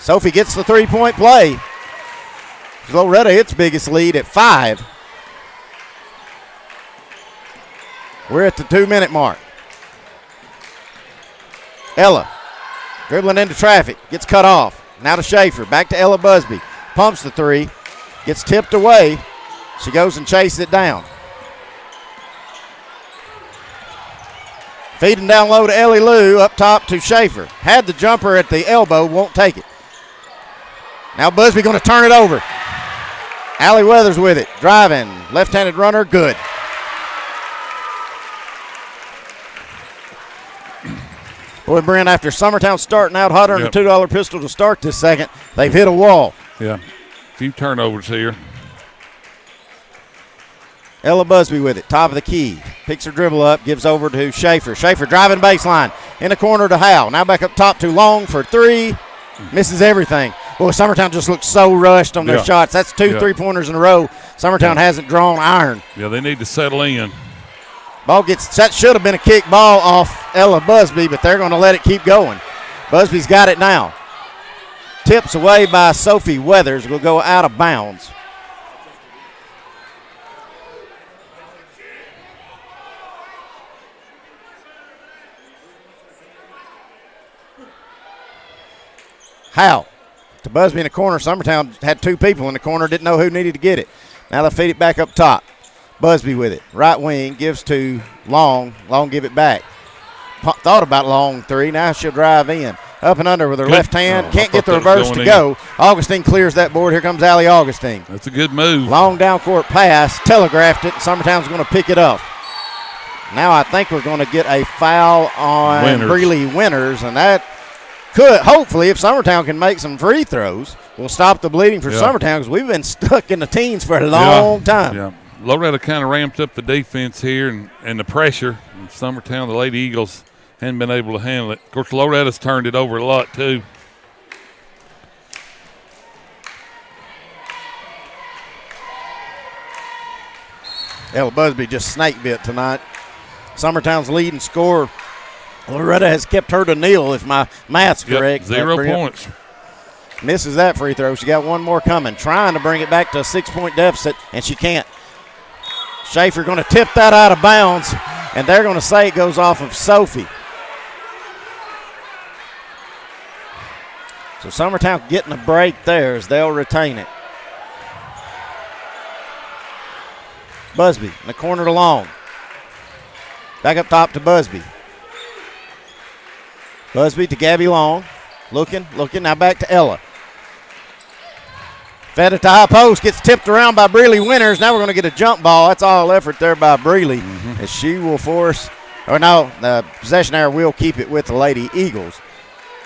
Sophie gets the three-point play. Loretto its biggest lead at 5. We're at the 2-minute mark. Ella dribbling into traffic, gets cut off. Now to Schaefer, back to Ella Busby. Pumps the 3, gets tipped away. She goes and chases it down. Feeding down low to Ellie Lou, up top to Schaefer. Had the jumper at the elbow, won't take it. Now Busby going to turn it over. Allie Weathers with it, driving, left-handed runner, good. Boy, Brent, after Summertown starting out hotter than a $2 pistol to start this second, they've hit a wall. Yeah, a few turnovers here. Ella Busby with it, top of the key. Picks her dribble up, gives over to Schaefer. Schaefer driving baseline. In the corner to Howell. Now back up top to Long for 3. Misses everything. Boy, Summertown just looks so rushed on their shots. That's 2 3-pointers in a row. Summertown hasn't drawn iron. Yeah, they need to settle in. Ball gets, that should have been a kick ball off Ella Busby, but they're going to let it keep going. Busby's got it now. Tips away by Sophie Weathers. Will go out of bounds. Howell to Busby in the corner. Summertown had 2 people in the corner, didn't know who needed to get it. Now they feed it back up top. Busby with it. Right wing gives to Long. Long give it back. Thought about Long 3. Now she'll drive in. Up and under with her left hand. Can't get the reverse to go. Augustine clears that board. Here comes Allie Augustine. That's a good move. Long down court pass. Telegraphed it. Summertown's going to pick it up. Now I think we're going to get a foul on Breeley Winters, and that could, hopefully, if Summertown can make some free throws, will stop the bleeding for Summertown, because we've been stuck in the teens for a long time. Yeah. Loretto kind of ramped up the defense here and the pressure. And Summertown, the Lady Eagles, hadn't been able to handle it. Of course, Loretto's turned it over a lot, too. Ella Busby just snake bit tonight. Summertown's leading scorer. Loretto has kept her to nil, if my math's correct. 0 points. Misses that free throw. She got one more coming. Trying to bring it back to a 6-point deficit, and she can't. Schaefer going to tip that out of bounds, and they're going to say it goes off of Sophie. So Summertown getting a break there as they'll retain it. Busby in the corner to Long. Back up top to Busby. Busby to Gabby Long. Looking. Now back to Ella. Fed it to high post. Gets tipped around by Breeley Winters. Now we're going to get a jump ball. That's all effort there by Breeley. As she will force, or no, the possession there will keep it with the Lady Eagles.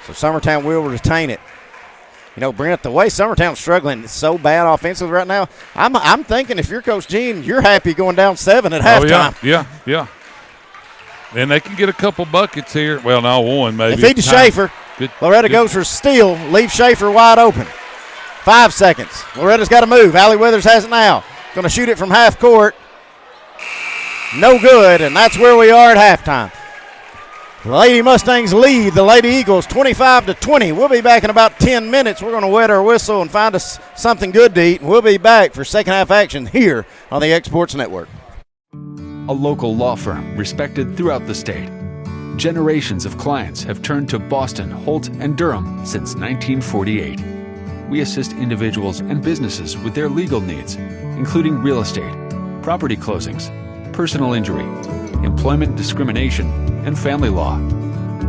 So Summertown will retain it. You know, Brent, the way Summertown's struggling is so bad offensively right now, I'm thinking if you're Coach Gene, you're happy going down 7 at halftime. Yeah. And they can get a couple buckets here. Well, no, one maybe. They feed to Schaefer. Loretto goes for steal. Leave Schaefer wide open. 5 seconds. Loretta's got to move. Allie Withers has it now. Going to shoot it from half court. No good, and that's where we are at halftime. The Lady Mustangs lead the Lady Eagles 25-20. We'll be back in about 10 minutes. We're going to wet our whistle and find us something good to eat, and we'll be back for second half action here on the X Sports Network. A local law firm respected throughout the state. Generations of clients have turned to Boston, Holt, and Durham since 1948. We assist individuals and businesses with their legal needs, including real estate, property closings, personal injury, employment discrimination, and family law.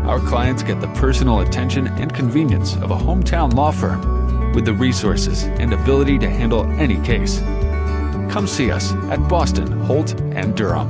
Our clients get the personal attention and convenience of a hometown law firm with the resources and ability to handle any case. Come see us at Boston, Holt, and Durham.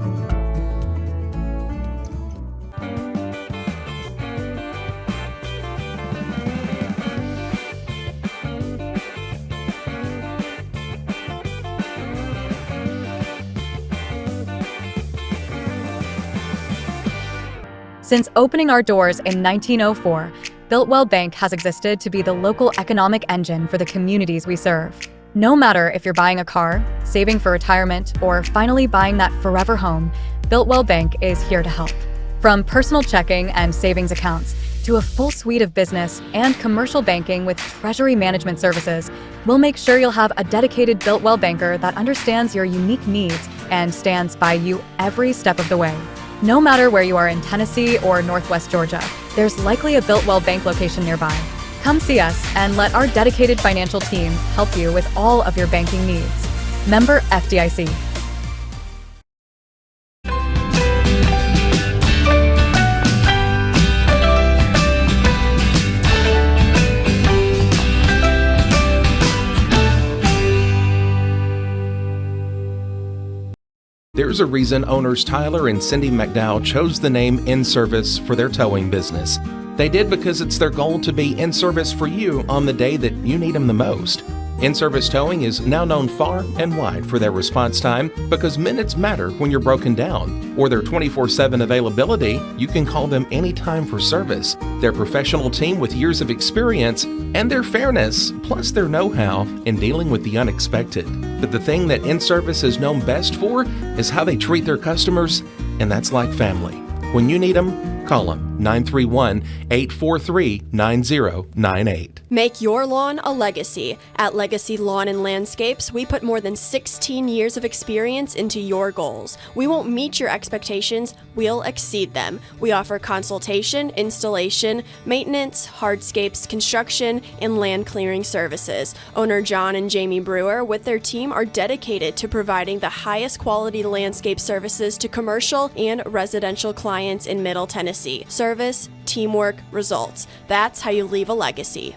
Since opening our doors in 1904, Builtwell Bank has existed to be the local economic engine for the communities we serve. No matter if you're buying a car, saving for retirement, or finally buying that forever home, Builtwell Bank is here to help. From personal checking and savings accounts to a full suite of business and commercial banking with treasury management services, we'll make sure you'll have a dedicated Builtwell banker that understands your unique needs and stands by you every step of the way. No matter where you are in Tennessee or Northwest Georgia, there's likely a Builtwell Bank location nearby. Come see us and let our dedicated financial team help you with all of your banking needs. Member FDIC. There's a reason owners Tyler and Cindy McDowell chose the name In Service for their towing business. They did because it's their goal to be in service for you on the day that you need them the most. In-Service Towing is now known far and wide for their response time because minutes matter when you're broken down. Or their 24/7 availability, you can call them anytime for service. Their professional team with years of experience and their fairness, plus their know-how in dealing with the unexpected. But the thing that In-Service is known best for is how they treat their customers, and that's like family. When you need them, call them 931-843-9098. Make your lawn a legacy. At Legacy Lawn and Landscapes, we put more than 16 years of experience into your goals. We won't meet your expectations, we'll exceed them. We offer consultation, installation, maintenance, hardscapes, construction, and land clearing services. Owner John and Jamie Brewer with their team are dedicated to providing the highest quality landscape services to commercial and residential clients in Middle Tennessee. Service, teamwork, results. That's how you leave a legacy.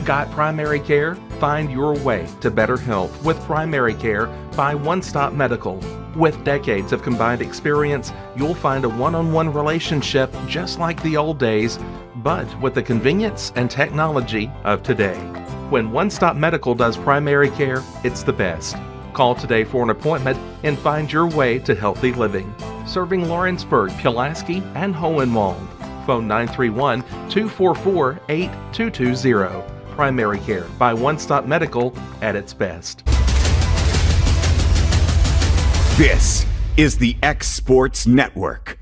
Got primary care? Find your way to better health with primary care by One Stop Medical. With decades of combined experience, you'll find a one-on-one relationship just like the old days, but with the convenience and technology of today. When One Stop Medical does primary care, it's the best. Call today for an appointment and find your way to healthy living. Serving Lawrenceburg, Pulaski, and Hohenwald. Phone 931-244-8220. Primary care by One Stop Medical at its best. This is the X Sports Network.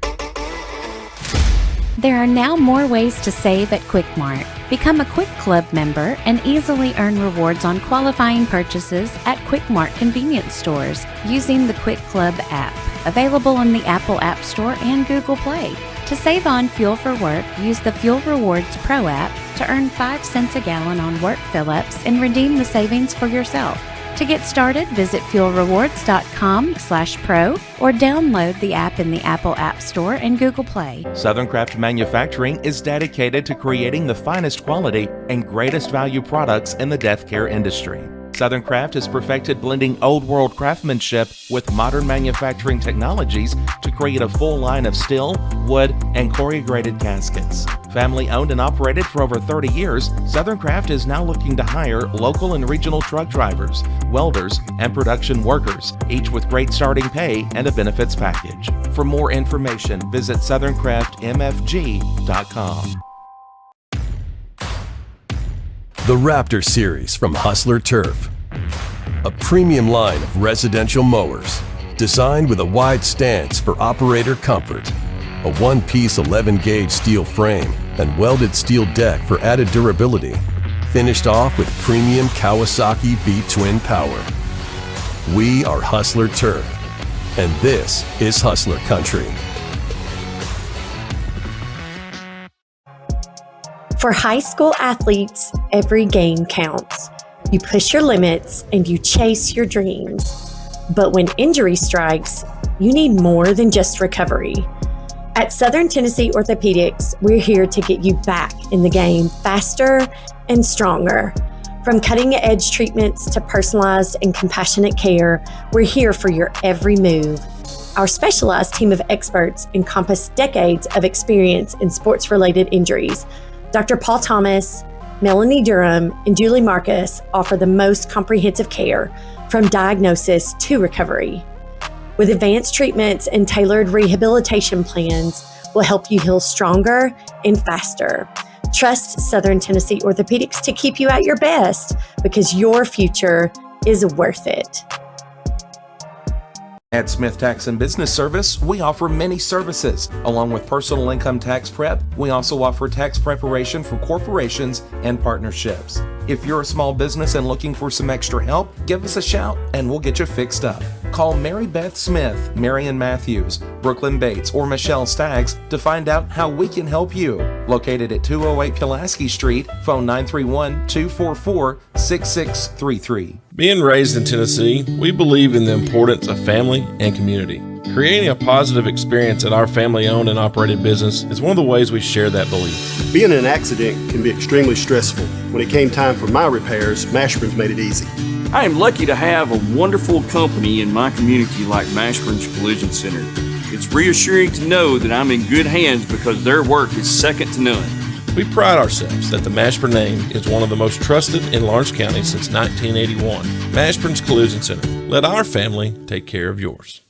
There are now more ways to save at Quick Mart. Become a Quick Club member and easily earn rewards on qualifying purchases at Quick Mart convenience stores using the Quick Club app, available in the Apple App Store and Google Play. To save on fuel for work, use the Fuel Rewards Pro app to earn 5 cents a gallon on work fill-ups and redeem the savings for yourself. To get started, visit fuelrewards.com/pro or download the app in the Apple App Store and Google Play. Southern Craft Manufacturing is dedicated to creating the finest quality and greatest value products in the death care industry. Southern Craft has perfected blending old world craftsmanship with modern manufacturing technologies to create a full line of steel, wood, and corrugated caskets. Family owned and operated for over 30 years, Southern Craft is now looking to hire local and regional truck drivers, welders, and production workers, each with great starting pay and a benefits package. For more information, visit southerncraftmfg.com. The Raptor Series from Hustler Turf. A premium line of residential mowers designed with a wide stance for operator comfort. A one-piece 11-gauge steel frame and welded steel deck for added durability. Finished off with premium Kawasaki V-twin power. We are Hustler Turf, and this is Hustler Country. For high school athletes, every game counts. You push your limits and you chase your dreams. But when injury strikes, you need more than just recovery. At Southern Tennessee Orthopedics, we're here to get you back in the game faster and stronger. From cutting-edge treatments to personalized and compassionate care, we're here for your every move. Our specialized team of experts encompass decades of experience in sports-related injuries. Dr. Paul Thomas, Melanie Durham, and Julie Marcus offer the most comprehensive care from diagnosis to recovery. With advanced treatments and tailored rehabilitation plans, we'll help you heal stronger and faster. Trust Southern Tennessee Orthopedics to keep you at your best because your future is worth it. At Smith Tax and Business Service, we offer many services. Along with personal income tax prep, we also offer tax preparation for corporations and partnerships. If you're a small business and looking for some extra help, give us a shout and we'll get you fixed up. Call Mary Beth Smith, Marion Matthews, Brooklyn Bates, or Michelle Staggs to find out how we can help you. Located at 208 Pulaski Street, phone 931-244-6633. Being raised in Tennessee, we believe in the importance of family and community. Creating a positive experience at our family-owned and operated business is one of the ways we share that belief. Being in an accident can be extremely stressful. When it came time for my repairs, Mashburn's made it easy. I am lucky to have a wonderful company in my community like Mashburn's Collision Center. It's reassuring to know that I'm in good hands because their work is second to none. We pride ourselves that the Mashburn name is one of the most trusted in Lawrence County since 1981. Mashburn's Collision Center. Let our family take care of yours.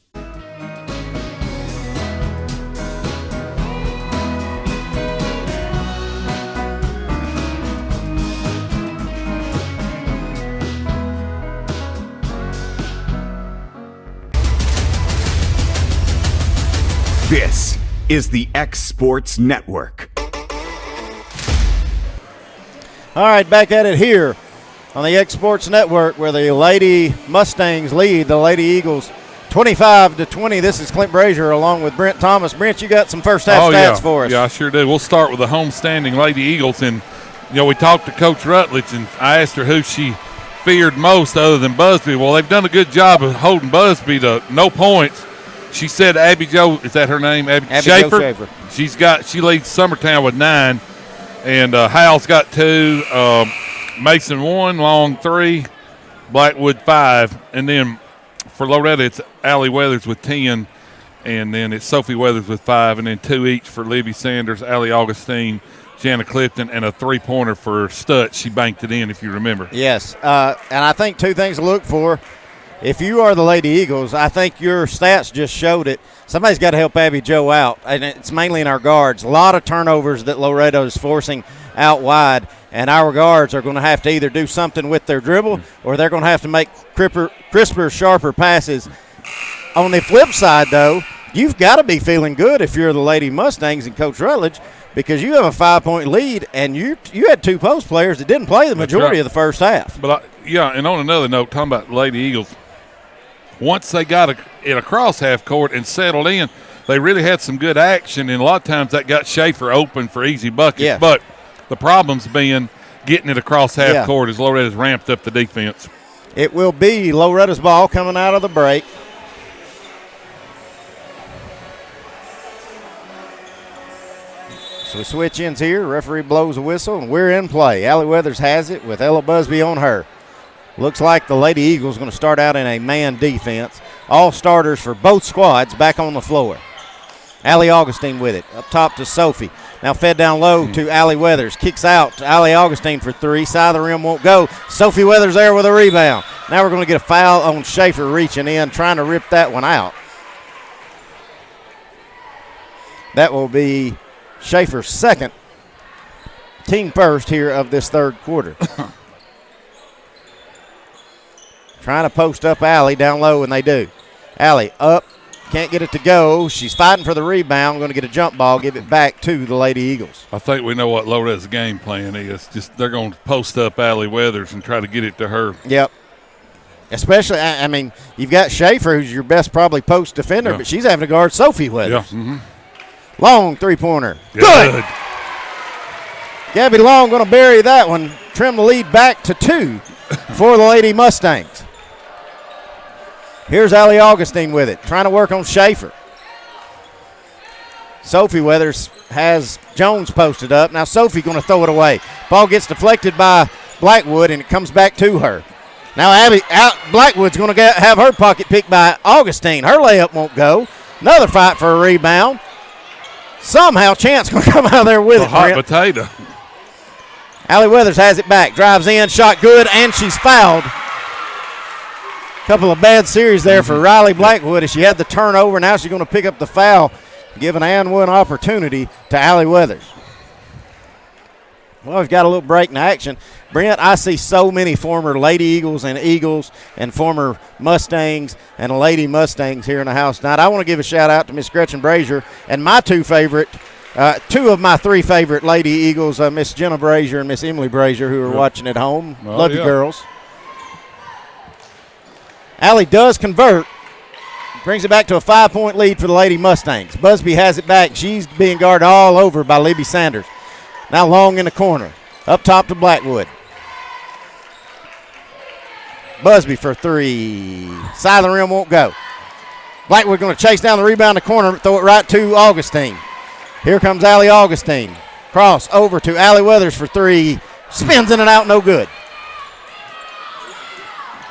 This is the X Sports Network. All right, back at it here on the X Sports Network where the Lady Mustangs lead the Lady Eagles 25-20. This is Clint Brazier along with Brent Thomas. Brent, you got some first half stats for us. Yeah, I sure did. We'll start with the homestanding Lady Eagles. And, we talked to Coach Rutledge, and I asked her who she feared most other than Busby. Well, they've done a good job of holding Busby to no points. She said Abby Jo, is that her name? Abby Schaefer. She leads Summertown with 9, and Hal's got 2, Mason 1, Long 3, Blackwood 5, and then for Loretto it's Allie Weathers with 10, and then it's Sophie Weathers with 5, and then 2 each for Libby Sanders, Allie Augustine, Jana Clifton, and a 3-pointer for Stutz. She banked it in, if you remember. Yes, and I think 2 things to look for. if you are the Lady Eagles, I think your stats just showed it. Somebody's got to help Abby Joe out, and it's mainly in our guards. A lot of turnovers that Loretto is forcing out wide, and our guards are going to have to either do something with their dribble or they're going to have to make crisper, sharper passes. On the flip side, though, you've got to be feeling good if you're the Lady Mustangs and Coach Rutledge, because you have a 5-point lead, and you had 2 post players that didn't play the majority of the first half. But, and on another note, talking about Lady Eagles, once they got it across half court and settled in, they really had some good action, and a lot of times that got Schaefer open for easy buckets. Yeah. But the problem's been getting it across half court as Loretta's ramped up the defense. It will be Loretta's ball coming out of the break. So we switch ends here. Referee blows a whistle, and we're in play. Allie Weathers has it with Ella Busby on her. Looks like the Lady Eagles going to start out in a man defense. All starters for both squads back on the floor. Allie Augustine with it. Up top to Sophie. Now fed down low to Allie Weathers. Kicks out to Allie Augustine for 3. Side of the rim won't go. Sophie Weathers there with a rebound. Now we're going to get a foul on Schaefer reaching in, trying to rip that one out. That will be Schaefer's second, team first here of this third quarter. Trying to post up Allie down low, and they do. Allie up, can't get it to go. She's fighting for the rebound, going to get a jump ball, give it back to the Lady Eagles. I think we know what Loretta's game plan is. Just they're going to post up Allie Weathers and try to get it to her. Yep. Especially, I mean, you've got Schaefer, who's your best probably post defender, but she's having to guard Sophie Weathers. Yeah. Long three-pointer. Good. Gabby Long going to bury that one. Trim the lead back to 2 for the Lady Mustangs. Here's Allie Augustine with it, trying to work on Schaefer. Sophie Weathers has Jones posted up. Now Sophie going to throw it away. Ball gets deflected by Blackwood, and it comes back to her. Now Blackwood's going to have her pocket picked by Augustine. Her layup won't go. Another fight for a rebound. Somehow Chance going to come out of there with it. Hot potato. Allie Weathers has it back. Drives in, shot good, and she's fouled. Couple of bad series there for Riley Blackwood as she had the turnover. Now she's going to pick up the foul, giving Ann Wood an opportunity to Allie Weathers. Well, we've got a little break in action. Brent, I see so many former Lady Eagles and former Mustangs and Lady Mustangs here in the house tonight. I want to give a shout-out to Miss Gretchen Brazier and my two of my 3 favorite Lady Eagles, Miss Jenna Brazier and Miss Emily Brazier, who are watching at home. Love you, girls. Allie does convert. Brings it back to a 5-point lead for the Lady Mustangs. Busby has it back. She's being guarded all over by Libby Sanders. Now Long in the corner. Up top to Blackwood. Busby for 3. Side of the rim won't go. Blackwood going to chase down the rebound in the corner, throw it right to Augustine. Here comes Allie Augustine. Cross over to Allie Weathers for 3. Spins in and out, no good.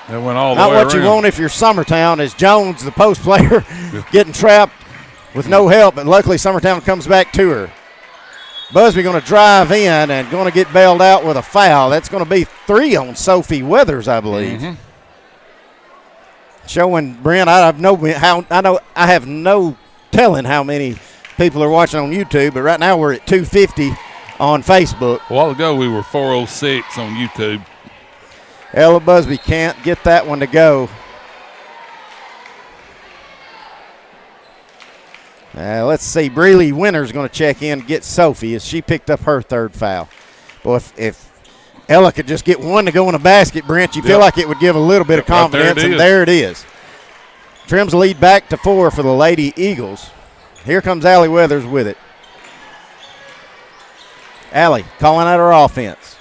That went all the Not way what around. you want if you're Summertown, as Jones, the post player, getting trapped with no help, and luckily Summertown comes back to her. Busby going to drive in and going to get bailed out with a foul. That's going to be 3 on Sophie Weathers, I believe. Showing Brent, I have no telling how many people are watching on YouTube, but right now we're at 250 on Facebook. A while ago we were 406 on YouTube. Ella Busby can't get that one to go. Let's see. Breely Winter's going to check in and get Sophie as she picked up her 3rd foul. Boy, if Ella could just get one to go in a basket, Brent, you feel like it would give a little bit of confidence, and there it is. Trims the lead back to 4 for the Lady Eagles. Here comes Allie Weathers with it. Allie calling out her offense.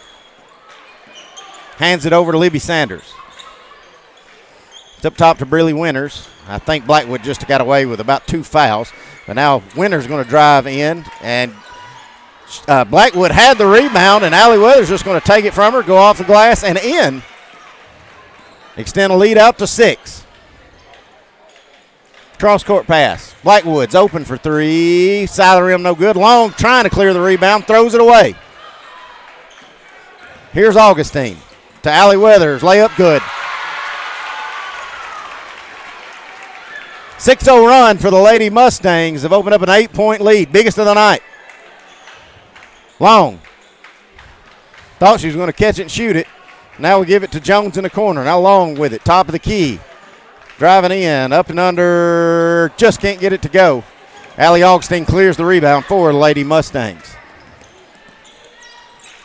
Hands it over to Libby Sanders. It's up top to Breely Winters. I think Blackwood just got away with about 2 fouls. But now Winters going to drive in, and Blackwood had the rebound, and Allie Weathers just going to take it from her, go off the glass, and in. Extend a lead out to 6. Cross-court pass. Blackwood's open for 3. Side of the rim, no good. Long trying to clear the rebound, throws it away. Here's Augustine to Allie Weathers. Layup good. 6-0 run for the Lady Mustangs. Have opened up an 8-point lead, biggest of the night. Long. Thought she was going to catch it and shoot it. Now we give it to Jones in the corner. Now Long with it, top of the key. Driving in, up and under, just can't get it to go. Allie Augustine clears the rebound for the Lady Mustangs.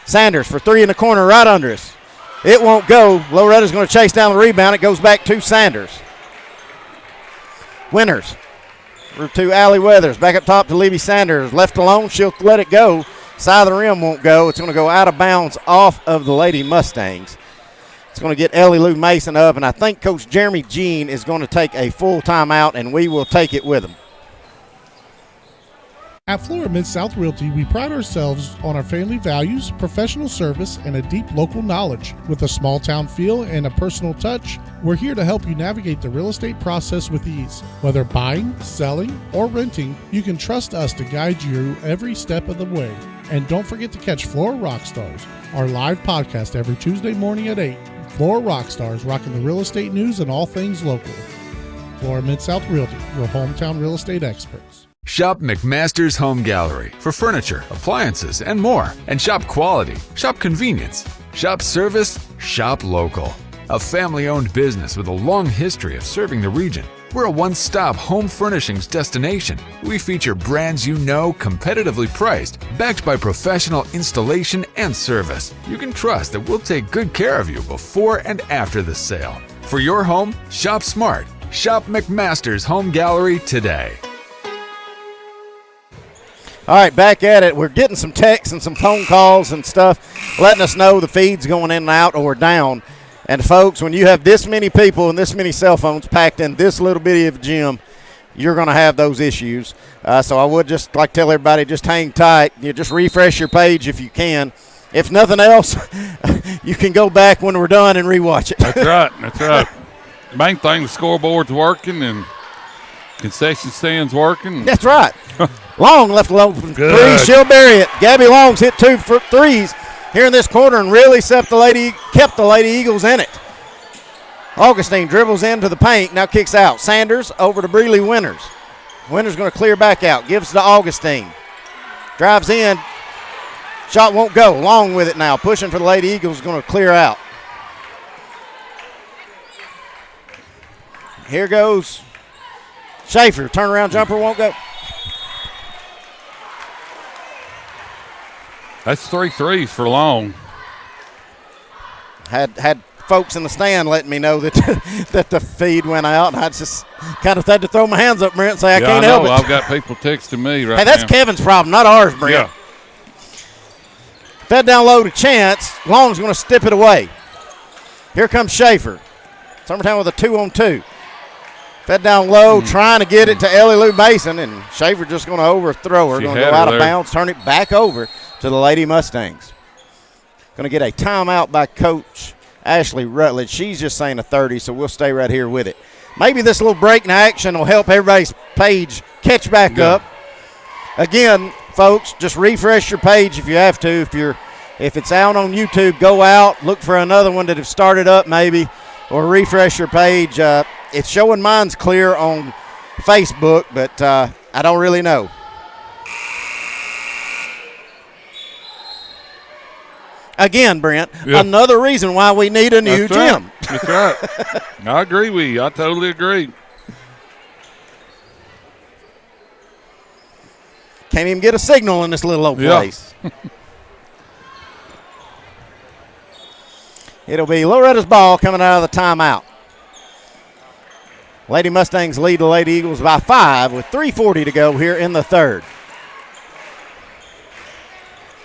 Sanders for three in the corner, right under us. It won't go. Loretta's going to chase down the rebound. It goes back to Sanders. Winters to Allie Weathers. Back up top to Levy Sanders. Left alone, she'll let it go. Side of the rim won't go. It's going to go out of bounds off of the Lady Mustangs. It's going to get Ellie Lou Mason up, and I think Coach Jeremy Jean is going to take a full timeout, and we will take it with him. At Florida Mid-South Realty, we pride ourselves on our family values, professional service, and a deep local knowledge. With a small town feel and a personal touch, we're here to help you navigate the real estate process with ease. Whether buying, selling, or renting, you can trust us to guide you every step of the way. And don't forget to catch Florida Rockstars, our live podcast every Tuesday morning at 8. Florida Rockstars, rocking the real estate news and all things local. Florida Mid-South Realty, your hometown real estate experts. Shop McMaster's Home Gallery for furniture, appliances, and more. And shop quality, shop convenience, shop service, shop local. A family-owned business with a long history of serving the region. We're a one-stop home furnishings destination. We feature brands you know, competitively priced, backed by professional installation and service. You can trust that we'll take good care of you before and after the sale. For your home, shop smart. Shop McMaster's Home Gallery today. All right, back at it. We're getting some texts and some phone calls and stuff letting us know the feed's going in and out or down. And, folks, when you have this many people and this many cell phones packed in this little bitty of a gym, you're going to have those issues. So I would just like to tell everybody, just hang tight. You just refresh your page if you can. If nothing else, you can go back when we're done and rewatch it. That's right. That's right. Main thing, the scoreboard's working and concession stand's working. That's right. Long left alone from three. She'll bury it. Gabby Long's hit 2 threes here in this corner and really kept the Lady Eagles in it. Augustine dribbles into the paint, now kicks out. Sanders over to Breeley Winters. Winters going to clear back out, gives to Augustine. Drives in, shot won't go. Long with it now, pushing for the Lady Eagles, going to clear out. Here goes Schaefer, turnaround jumper won't go. That's 3 threes for Long. Had folks in the stand letting me know that that the feed went out, and I just kind of had to throw my hands up, Brent, and say I can't help it. I've got people texting me right now. Hey, that's Kevin's problem, not ours, Brent. Yeah. Fed down low to Chance. Long's going to step it away. Here comes Schaefer. Summertown with a 2-on-2. Fed down low, trying to get it to Ellie Lou Mason, and Schaefer just going to overthrow her. Going to go out of bounds, turn it back over to the Lady Mustangs. Going to get a timeout by Coach Ashley Rutledge. She's just saying a 30, so we'll stay right here with it. Maybe this little break in action will help everybody's page catch back up. Again, folks, just refresh your page if you have to. If it's out on YouTube, go out, look for another one that have started up maybe, or refresh your page. It's showing mine's clear on Facebook, but I don't really know. Again, Brent, another reason why we need a new gym. That's right. I agree with you. I totally agree. Can't even get a signal in this little old place. It'll be Loretta's ball coming out of the timeout. Lady Mustangs lead the Lady Eagles by 5 with 3:40 to go here in the third.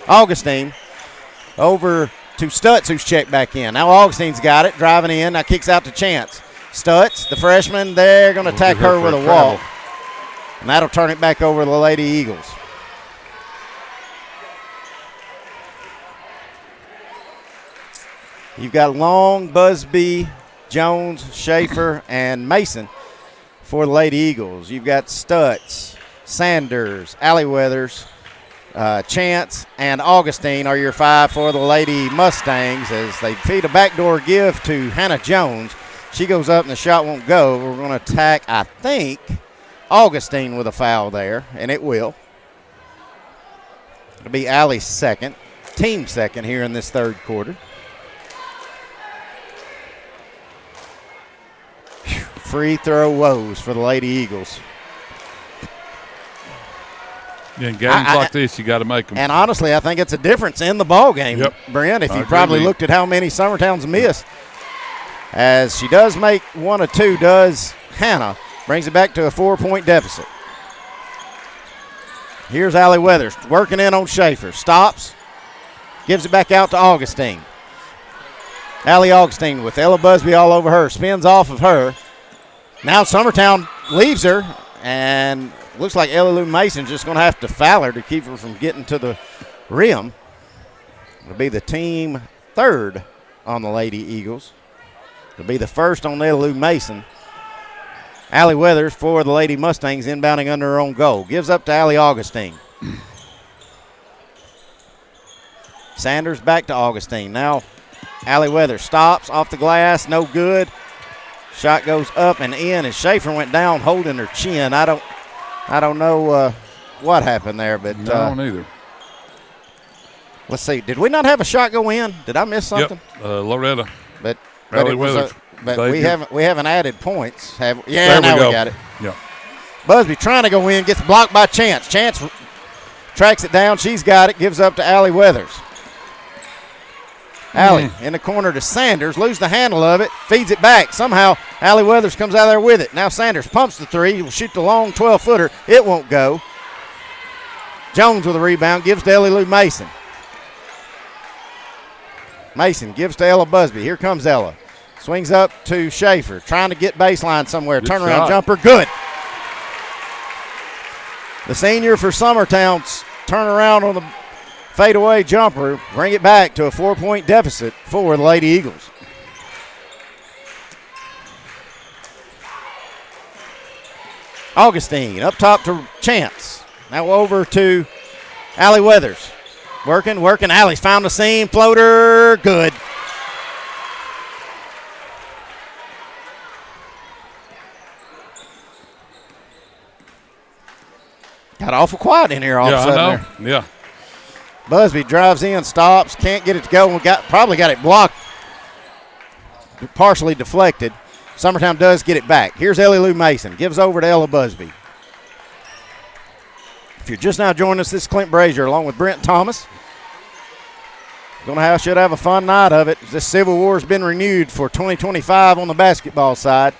Augustine over to Stutz, who's checked back in. Now Augustine's got it, driving in. Now kicks out to Chance. Stutz, the freshman, they're going to attack her with a walk. And that'll turn it back over to the Lady Eagles. You've got Long, Busby, Jones, Schaefer, and Mason for the Lady Eagles. You've got Stutz, Sanders, Allie Weathers, Chance, and Augustine are your 5 for the Lady Mustangs as they feed a backdoor give to Hannah Jones. She goes up and the shot won't go. We're going to attack, I think, Augustine with a foul there, and it will. It'll be Allie's second, team second here in this third quarter. Free throw woes for the Lady Eagles. Yeah, in games like this, you got to make them. And honestly, I think it's a difference in the ball game, Yep. Brent, if I you agree probably with you. looked at how many Summertown's missed. As she does make one or two, does Hannah. Brings it back to a 4-point deficit. Here's Allie Weathers working in on Schaefer. Stops. Gives it back out to Augustine. Allie Augustine with Ella Busby all over her. Spins off of her. Now Summertown leaves her, and looks like Ellie Lou Mason's just going to have to foul her to keep her from getting to the rim. It'll be the team third on the Lady Eagles. It'll be the first on Ellie Lou Mason. Allie Weathers for the Lady Mustangs inbounding under her own goal. Gives up to Allie Augustine. Sanders back to Augustine. Now Allie Weathers stops off the glass, no good. Shot goes up and in as Schaefer went down holding her chin. I don't know what happened there, but I don't either. Let's see. Did we not have a shot go in? Did I miss something? Yep, Loretto. But Allie it was Weathers. but we haven't added points. Yeah, there now we we got it. Yeah. Busby trying to go in, gets blocked by Chance. Chance tracks it down. She's got it. Gives up to Allie Weathers. Allie in the corner to Sanders. Lose the handle of it. Feeds it back. Somehow Allie Weathers comes out of there with it. Now Sanders pumps the three. Will shoot the long 12-footer. It won't go. Jones with a rebound. Gives to Ellie Lou Mason. Mason gives to Ella Busby. Here comes Ella. Swings up to Schaefer. Trying to get baseline somewhere. Good Turnaround shot. jumper. Good. The senior for Summertown's turnaround on the fadeaway jumper. Bring it back to a 4-point deficit for the Lady Eagles. Augustine up top to Chance. Now over to Allie Weathers. Working. Allie's found the seam. Floater. Good. Got awful quiet in here all of a sudden. I know. There. Yeah. Busby drives in, stops, can't get it to go. Probably got it blocked, partially deflected. Summertown does get it back. Here's Ellie Lou Mason. Gives over to Ella Busby. If you're just now joining us, this is Clint Brazier along with Brent Thomas. Should have a fun night of it. This Civil War has been renewed for 2025 on the basketball side.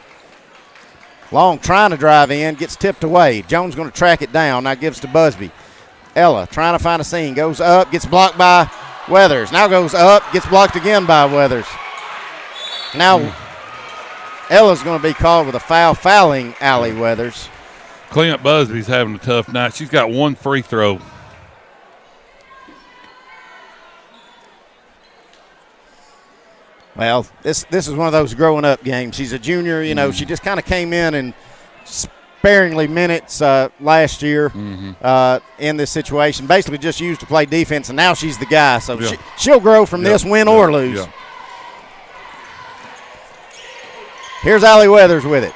Long trying to drive in, gets tipped away. Jones going to track it down. Now gives to Busby. Ella trying to find a seam. Goes up, gets blocked by Weathers. Now goes up, gets blocked again by Weathers. Now Ella's going to be called with a foul, fouling Allie Weathers. Clint Busby's having a tough night. She's got one free throw. Well, this is one of those growing up games. She's a junior, she just kind of came in and sparingly minutes last year in this situation. Basically just used to play defense, and now she's the guy. So she'll grow from this, win or lose. Yeah. Here's Allie Weathers with it.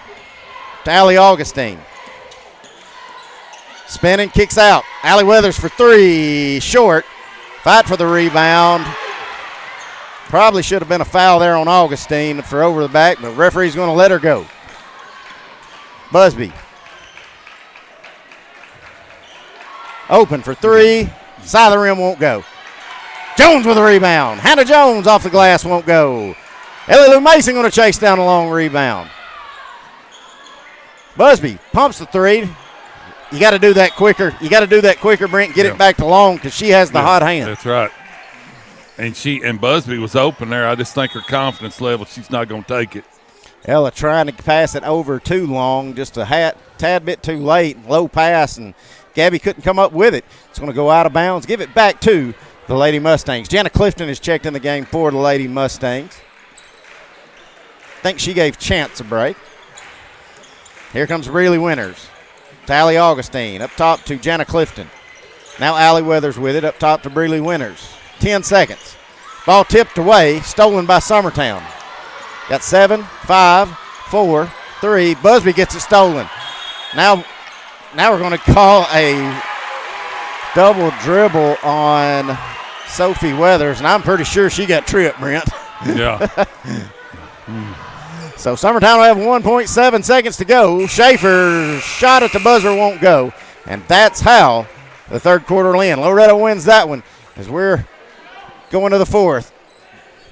To Allie Augustine. Spinning, kicks out. Allie Weathers for three, short. Fight for the rebound. Probably should have been a foul there on Augustine for over the back, but referee's going to let her go. Busby. Open for three. Side of the rim won't go. Jones with a rebound. Hannah Jones off the glass won't go. Ellie Lou Mason going to chase down a long rebound. Busby pumps the three. You got to do that quicker. Brent. Get it back to Long because she has the hot hand. That's right. And Busby was open there. I just think her confidence level, she's not going to take it. Ella trying to pass it over too long, just a tad bit too late. Low pass, and Gabby couldn't come up with it. It's going to go out of bounds. Give it back to the Lady Mustangs. Jana Clifton is checked in the game for the Lady Mustangs. I think she gave Chance a break. Here comes Breeley Winters. To Allie Augustine. Up top to Jana Clifton. Now Allie Weathers with it. Up top to Breeley Winters. 10 seconds. Ball tipped away. Stolen by Summertown. Got 7, 5, 4, 3. Busby gets it stolen. Now we're going to call a double dribble on Sophie Weathers, and I'm pretty sure she got tripped, Brent. Yeah. So Summertown will have 1.7 seconds to go. Schaefer shot at the buzzer, won't go. And that's how the third quarter will end. Loretto wins that one as we're going to the fourth.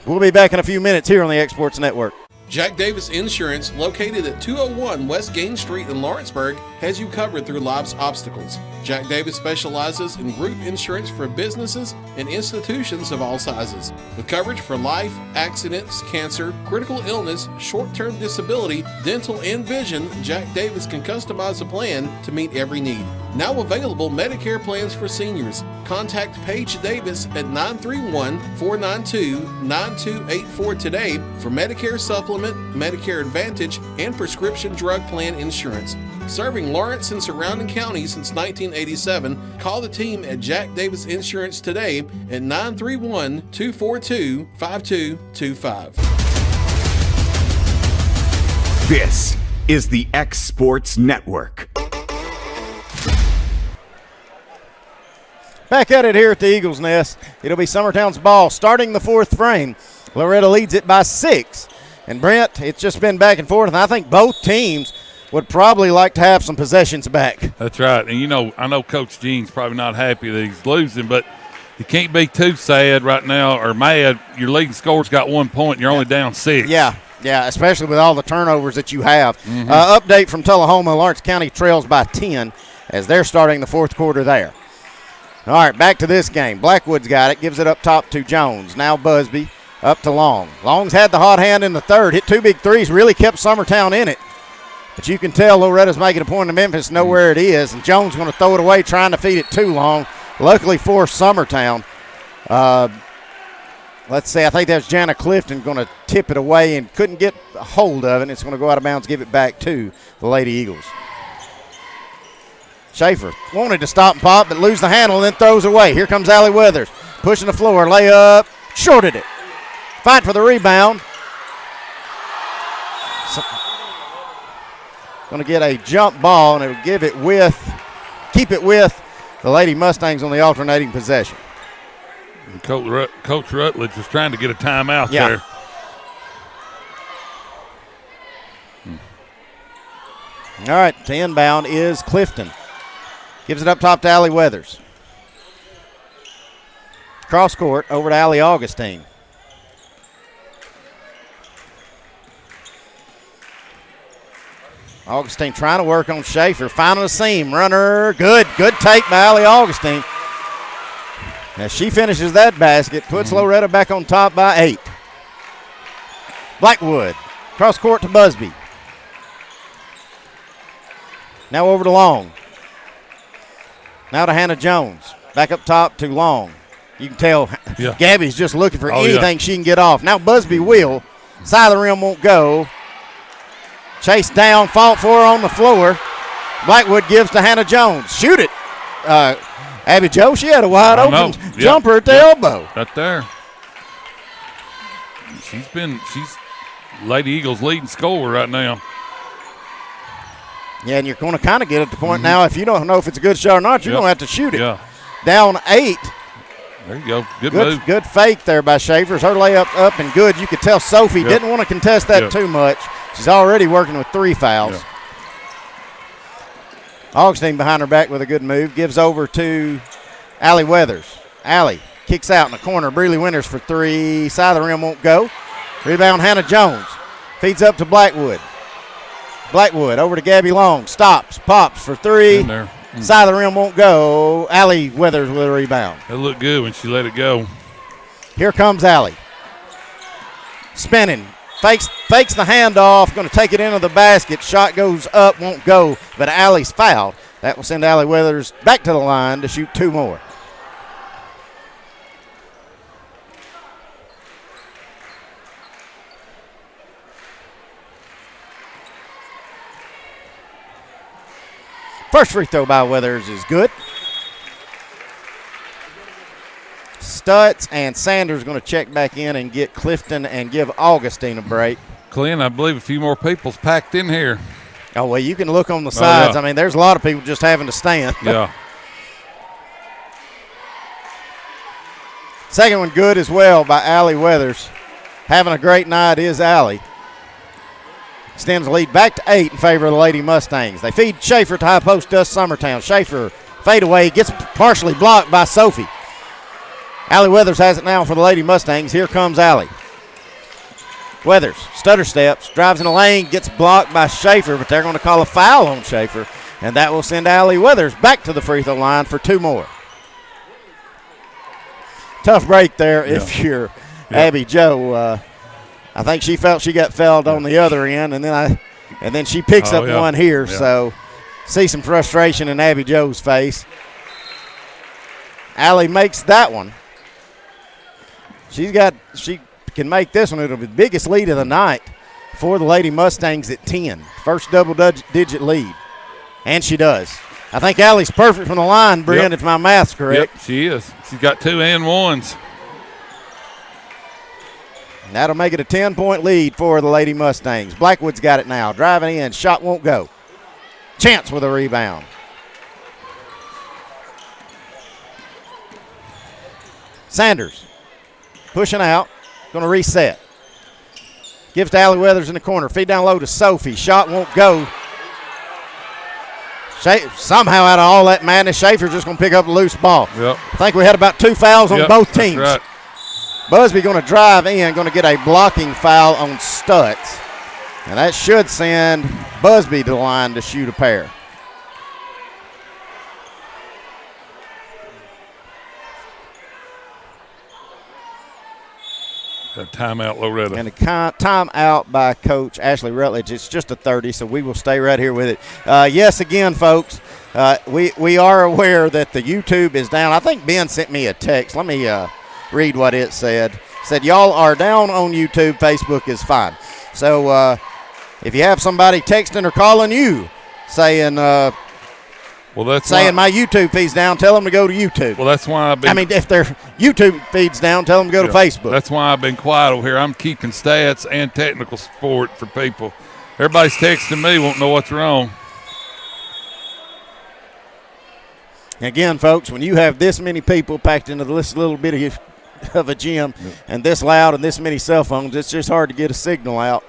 We'll be back in a few minutes here on the Exports Network. Jack Davis Insurance, located at 201 West Gain Street in Lawrenceburg, has you covered through life's obstacles. Jack Davis specializes in group insurance for businesses and institutions of all sizes. With coverage for life, accidents, cancer, critical illness, short-term disability, dental, and vision, Jack Davis can customize a plan to meet every need. Now available Medicare plans for seniors. Contact Paige Davis at 931-492-9284 today for Medicare Supplement, Medicare Advantage, and prescription drug plan insurance. Serving Lawrence and surrounding counties since 1987, call the team at Jack Davis Insurance today at 931-242-5225. This is the X Sports Network. Back at it here at the Eagles Nest. It'll be Summertown's ball starting the fourth frame. Loretto leads it by 6. And Brent, it's just been back and forth, and I think both teams would probably like to have some possessions back. That's right. And, I know Coach Gene's probably not happy that he's losing, but you can't be too sad right now or mad. Your leading scorer's got 1 point, and you're only down 6. Yeah, especially with all the turnovers that you have. Update from Tullahoma, Lawrence County trails by 10 as they're starting the fourth quarter there. All right, back to this game. Blackwood's got it, gives it up top to Jones. Now Busby up to Long. Long's had the hot hand in the third, hit 2 big threes, really kept Summertown in it. But you can tell Loretta's making a point to Memphis know where it is, and Jones going to throw it away, trying to feed it too long. Luckily for Summertown, let's see, I think that's Jana Clifton going to tip it away and couldn't get a hold of it. It's going to go out of bounds, give it back to the Lady Eagles. Schaefer wanted to stop and pop, but lose the handle and then throws away. Here comes Allie Weathers, pushing the floor, layup, shorted it. Fight for the rebound. Going to get a jump ball, and it'll keep it with the Lady Mustangs on the alternating possession. And Coach Rutledge is trying to get a timeout there. All right, the inbound is Clifton. Gives it up top to Allie Weathers. Cross court over to Allie Augustine. Augustine trying to work on Schaefer, finding a seam, runner, good take by Allie Augustine. As she finishes that basket, puts Loretto back on top by 8. Blackwood, cross court to Busby. Now over to Long. Now to Hannah Jones, back up top to Long. You can tell Gabby's just looking for anything she can get off. Now Busby will, side of the rim won't go. Chased down, fought for her on the floor. Blackwood gives to Hannah Jones. Shoot it. Abby Joe, she had a wide open jumper at the elbow. Right there. She's Lady Eagles leading scorer right now. Yeah, and you're going to kind of get at the point now, if you don't know if it's a good shot or not, you're going to have to shoot it. Yeah. Down 8. There you go. Good move. Good fake there by Schaefer's. Her layup up and good. You could tell Sophie didn't want to contest that too much. She's already working with 3 fouls. Yeah. Augustine behind her back with a good move. Gives over to Allie Weathers. Allie kicks out in the corner. Breeley Winters for 3. Side of the rim won't go. Rebound Hannah Jones. Feeds up to Blackwood. Blackwood over to Gabby Long. Stops. Pops for 3. Side of the rim won't go. Allie Weathers with a rebound. It looked good when she let it go. Here comes Allie. Spinning. Fakes the handoff. Going to take it into the basket. Shot goes up. Won't go. But Allie's fouled. That will send Allie Weathers back to the line to shoot 2 more. First free throw by Weathers is good. Stutz and Sanders going to check back in and get Clifton and give Augustine a break. Clint, I believe a few more people's packed in here. Oh, well, you can look on the sides. Yeah. I mean, there's a lot of people just having to stand. Yeah. Second one good as well by Allie Weathers. Having a great night is Allie. Extends the lead back to 8 in favor of the Lady Mustangs. They feed Schaefer to high post, does Summertown. Schaefer fade away, gets partially blocked by Sophie. Allie Weathers has it now for the Lady Mustangs. Here comes Allie. Weathers, stutter steps, drives in the lane, gets blocked by Schaefer, but they're going to call a foul on Schaefer, and that will send Allie Weathers back to the free throw line for 2 more. Tough break there if you're Abby Joe. I think she felt she got fouled on the other end, and then she picks up one here. Yeah. So see some frustration in Abby Joe's face. Allie makes that one. She can make this one. It'll be the biggest lead of the night for the Lady Mustangs at 10. First double-digit lead, and she does. I think Allie's perfect from the line, Brent, if my math's correct. Yep, she is. She's got 2 and 1s. And that'll make it a 10-point lead for the Lady Mustangs. Blackwood's got it now. Driving in. Shot won't go. Chance with a rebound. Sanders pushing out. Going to reset. Gives to Allie Weathers in the corner. Feed down low to Sophie. Shot won't go. Somehow out of all that madness, Schaefer's just going to pick up a loose ball. Yep. I think we had about 2 fouls on both teams. That's right. Busby going to drive in, going to get a blocking foul on Stutz. And that should send Busby to the line to shoot a pair. A timeout, Loretto. And a timeout by Coach Ashley Rutledge. It's just a 30, so we will stay right here with it. Yes, again, folks, we are aware that the YouTube is down. I think Ben sent me a text. Let me read what it said. It said, y'all are down on YouTube. Facebook is fine. So if you have somebody texting or calling you saying my YouTube feed's down, tell them to go to YouTube. Well, that's why if their YouTube feed's down, tell them to go to Facebook. That's why I've been quiet over here. I'm keeping stats and technical support for people. Everybody's texting me, won't know what's wrong. Again, folks, when you have this many people packed into this little bit of a gym and this loud and this many cell phones, it's just hard to get a signal out.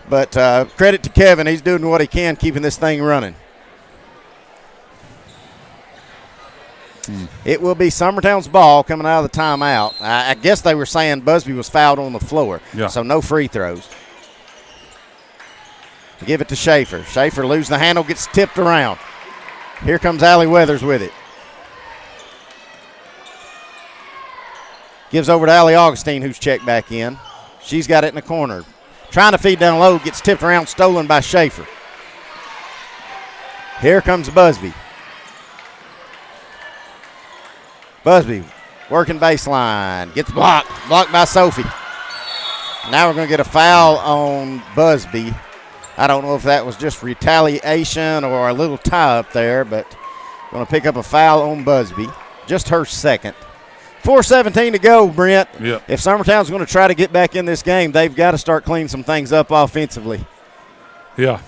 But credit to Kevin. He's doing what he can, keeping this thing running. It will be Summertown's ball coming out of the timeout. I guess they were saying Busby was fouled on the floor, so no free throws. Give it to Schaefer. Schaefer loses the handle, gets tipped around. Here comes Allie Weathers with it. Gives over to Allie Augustine, who's checked back in. She's got it in the corner. Trying to feed down low, gets tipped around, stolen by Schaefer. Here comes Busby. Busby working baseline. Gets blocked. Blocked by Sophie. Now we're going to get a foul on Busby. I don't know if that was just retaliation or a little tie up there, but going to pick up a foul on Busby. Just her second. 4:17 to go, Brent. Yep. If Summertown's going to try to get back in this game, they've got to start cleaning some things up offensively. Yeah.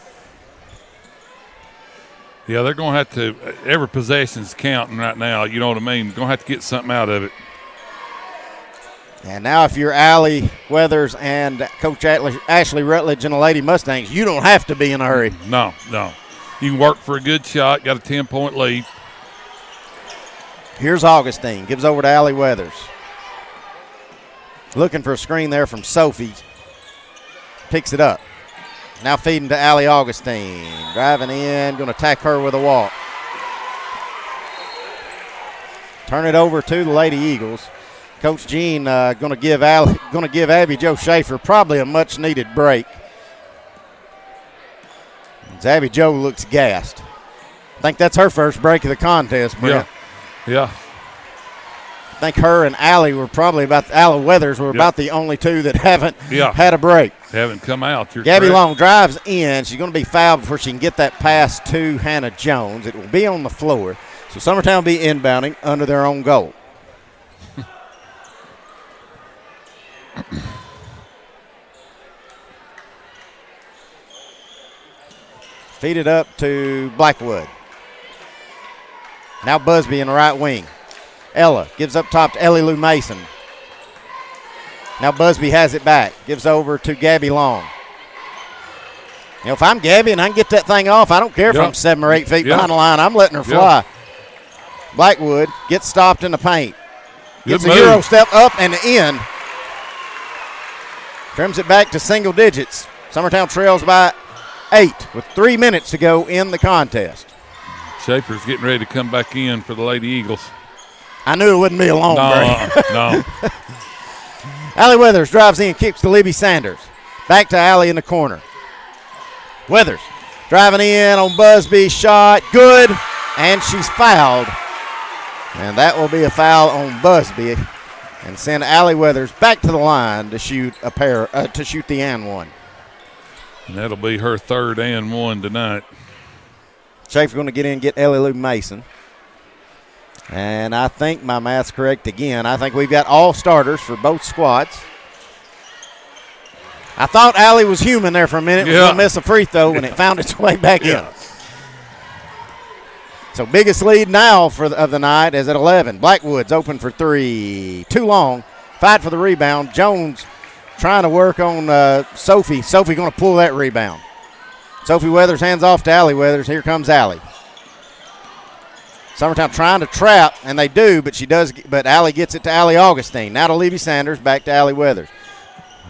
Yeah, they're going to have to – every possession's counting right now, you know what I mean? Going to have to get something out of it. And now if you're Allie Weathers and Coach Ashley Rutledge and the Lady Mustangs, you don't have to be in a hurry. No. You can work for a good shot, got a 10-point lead. Here's Augustine. Gives over to Allie Weathers. Looking for a screen there from Sophie. Picks it up. Now feeding to Allie Augustine. Driving in. Going to attack her with a walk. Turn it over to the Lady Eagles. Coach Jean going to give Abby Jo Schaefer probably a much-needed break. As Abby Jo looks gassed. I think that's her first break of the contest, Brent. Yeah. I think her and Allie Weathers were about the only two that haven't had a break. Haven't come out. Gabby Long drives in. She's going to be fouled before she can get that pass to Hannah Jones. It will be on the floor. So Summertown will be inbounding under their own goal. Feed it up to Blackwood. Now Busby in the right wing. Ella gives up top to Ellie Lou Mason. Now Busby has it back. Gives over to Gabby Long. You know, if I'm Gabby and I can get that thing off, I don't care if I'm 7 or 8 feet behind the line. I'm letting her fly. Blackwood gets stopped in the paint. Gets a Euro step up and in. Trims it back to single digits. Summertown trails by 8 with 3 minutes to go in the contest. Schaefer's getting ready to come back in for the Lady Eagles. I knew it wouldn't be alone, Brady. No. Allie Weathers drives in, kicks to Libby Sanders. Back to Allie in the corner. Weathers driving in on Busby's shot. Good. And she's fouled. And that will be a foul on Busby and send Allie Weathers back to the line to shoot the and one. And that'll be her 3rd and 1 tonight. Schaefer going to get in and get Ellie Lou Mason. And I think my math's correct again. I think we've got all starters for both squads. I thought Allie was human there for a minute. Was going to miss a free throw, and it found its way back in. So biggest lead now of the night is at 11. Blackwood's open for 3. Too long. Fight for the rebound. Jones trying to work on Sophie. Sophie going to pull that rebound. Sophie Weathers hands off to Allie Weathers. Here comes Allie. Summertown trying to trap, and they do, but Allie gets it to Allie Augustine. Now to Levy Sanders, back to Allie Weathers.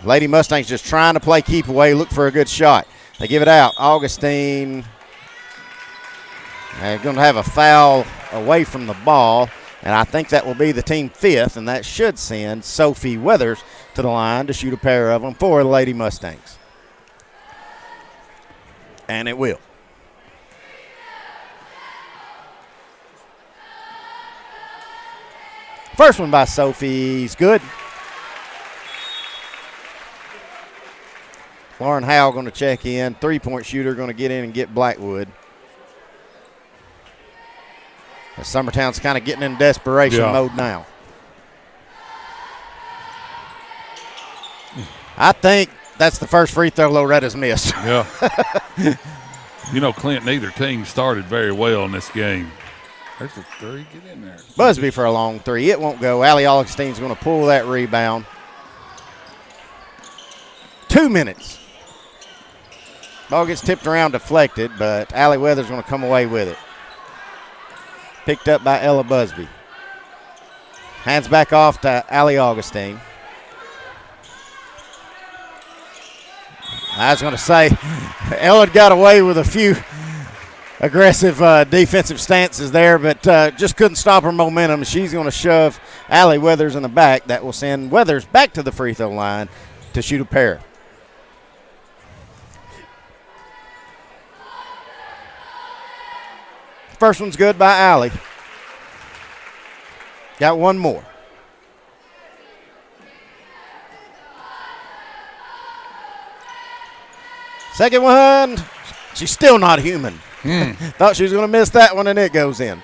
Lady Mustangs just trying to play keep away, look for a good shot. They give it out. Augustine going to have a foul away from the ball, and I think that will be the team 5th, and that should send Sophie Weathers to the line to shoot a pair of them for the Lady Mustangs. And it will. First one by Sophie's good. Lauren Howell going to check in. 3-point shooter going to get in and get Blackwood. As Summertown's kind of getting in desperation mode now. I think that's the first free throw Loretta's missed. Yeah. Clint, neither team started very well in this game. There's a 3. Get in there. Busby for a long 3. It won't go. Allie Augustine's going to pull that rebound. 2 minutes. Ball gets tipped around, deflected, but Allie Weathers going to come away with it. Picked up by Ella Busby. Hands back off to Allie Augustine. I was going to say, Ella got away with a few aggressive defensive stances there, but just couldn't stop her momentum. She's going to shove Allie Weathers in the back. That will send Weathers back to the free throw line to shoot a pair. First one's good by Allie. Got one more. Second one, she's still not human. Thought she was going to miss that one, and it goes in.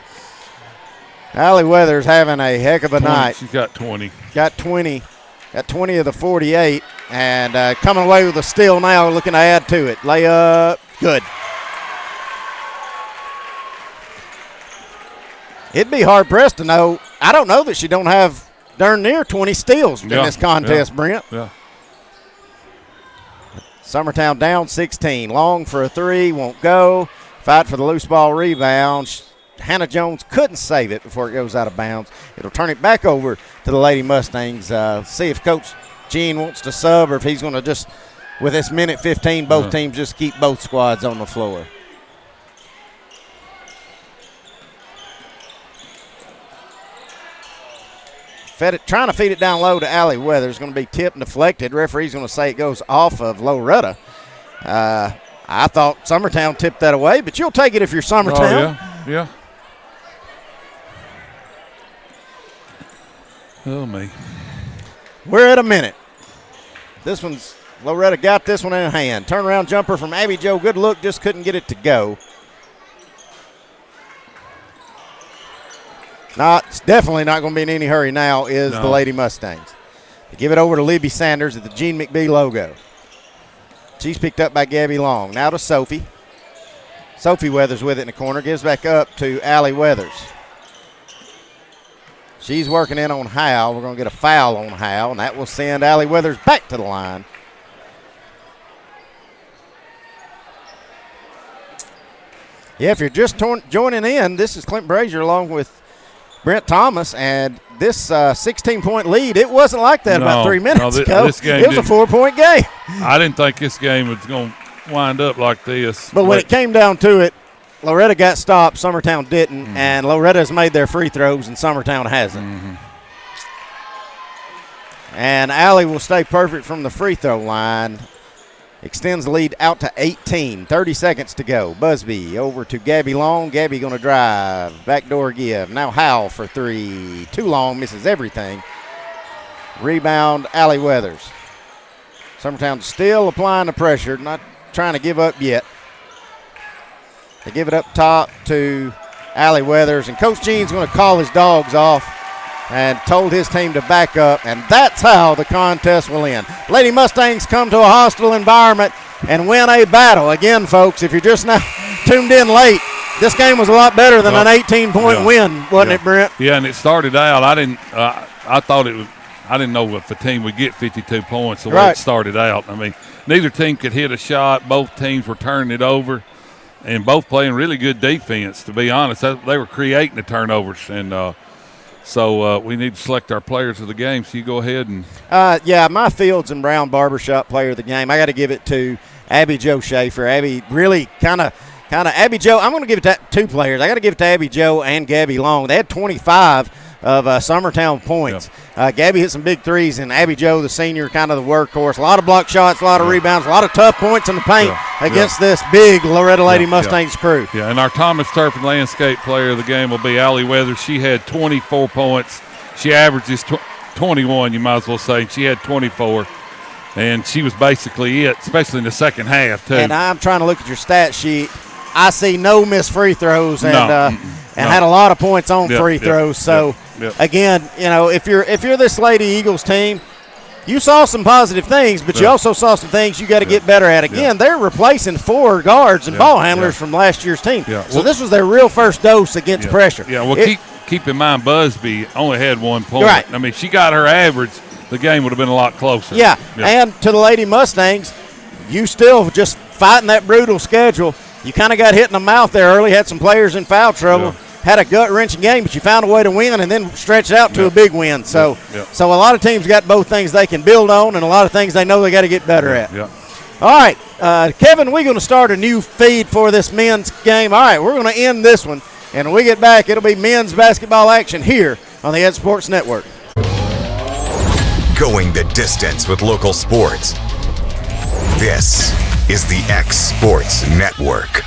Allie Weathers having a heck of a night. She's got 20. Got 20. Got 20 of the 48, and coming away with a steal now, looking to add to it. Layup, good. It'd be hard-pressed to know. I don't know that she don't have darn near 20 steals in this contest, Brent. Yeah. Summertown down 16. Long for a 3, won't go. Fight for the loose ball rebound. Hannah Jones couldn't save it before it goes out of bounds. It'll turn it back over to the Lady Mustangs. See if Coach Gene wants to sub or if he's going to just, with this minute 15, both teams just keep both squads on the floor. Trying to feed it down low to Allie Weathers. Going to be tipped and deflected. Referee's going to say it goes off of Loretto. I thought Summertown tipped that away, but you'll take it if you're Summertown. Oh, yeah. Oh, me. We're at a minute. This one's Loretto got this one in hand. Turnaround jumper from Abby Jo. Good look, just couldn't get it to go. It's definitely not going to be in any hurry now is the Lady Mustangs. They give it over to Libby Sanders at the Gene McBee logo. She's picked up by Gabby Long. Now to Sophie. Sophie Weathers with it in the corner. Gives back up to Allie Weathers. She's working in on Howe. We're going to get a foul on Howe, and that will send Allie Weathers back to the line. Yeah, if you're just joining in, this is Clint Brazier along with Brent Thomas, and this 16-point lead, it wasn't like that about 3 minutes ago. This game it was a 4-point game. I didn't think this game was going to wind up like this. But when it came down to it, Loretto got stopped, Summertown didn't, and Loretto's made their free throws, and Summertown hasn't. And Allie will stay perfect from the free throw line. Extends the lead out to 18. 30 seconds to go. Busby over to Gabby Long. Gabby going to drive. Backdoor give. Now Howell for three. Too long. Misses everything. Rebound, Allie Weathers. Summertown still applying the pressure. Not trying to give up yet. They give it up top to Allie Weathers. And Coach Gene's going to call his dogs off and told his team to back up, and that's how the contest will end. Lady Mustangs come to a hostile environment and win a battle. Again, folks, if you're just now tuned in late, this game was a lot better than an 18-point win, wasn't it, Brent? Yeah, and it started out. I didn't know if a team would get 52 points the way it started out. I mean, neither team could hit a shot. Both teams were turning it over, and both playing really good defense, to be honest. They were creating the turnovers, and so we need to select our players of the game. So you go ahead and my Fields and Brown Barbershop player of the game, I got to give it to Abby Jo Schaefer. Abby really kind of Abby Jo. I'm going to give it to two players. I got to give it to Abby Jo and Gabby Long. They had 25 of Summertown points. Gabby hit some big threes, and Abby Jo, the senior, kind of the workhorse. A lot of block shots, a lot of rebounds, a lot of tough points in the paint against this big Loretto Lady Mustangs crew. Yeah, and our Thomas Turf and Landscape player of the game will be Allie Weathers. She had 24 points. She averages 21, you might as well say. She had 24, and she was basically it, especially in the second half, too. And I'm trying to look at your stat sheet. I see no missed free throws and had a lot of points on free throws. So, again, you know, if you're this Lady Eagles team, you saw some positive things, but you also saw some things you got to get better at. Again, they're replacing 4 guards and ball handlers from last year's team. So this was their real first dose against pressure. Yeah, well, keep in mind Busby only had 1 point. Right. I mean, she got her average. The game would have been a lot closer. Yeah, and to the Lady Mustangs, you still just fighting that brutal schedule. You kind of got hit in the mouth there early, had some players in foul trouble, had a gut-wrenching game, but you found a way to win and then stretched out to a big win. So so a lot of teams got both things they can build on and a lot of things they know they got to get better at. Yeah. All right, Kevin, we're going to start a new feed for this men's game. All right, we're going to end this one, and when we get back, it'll be men's basketball action here on the Ed Sports Network. Going the distance with local sports. This is the X Sports Network.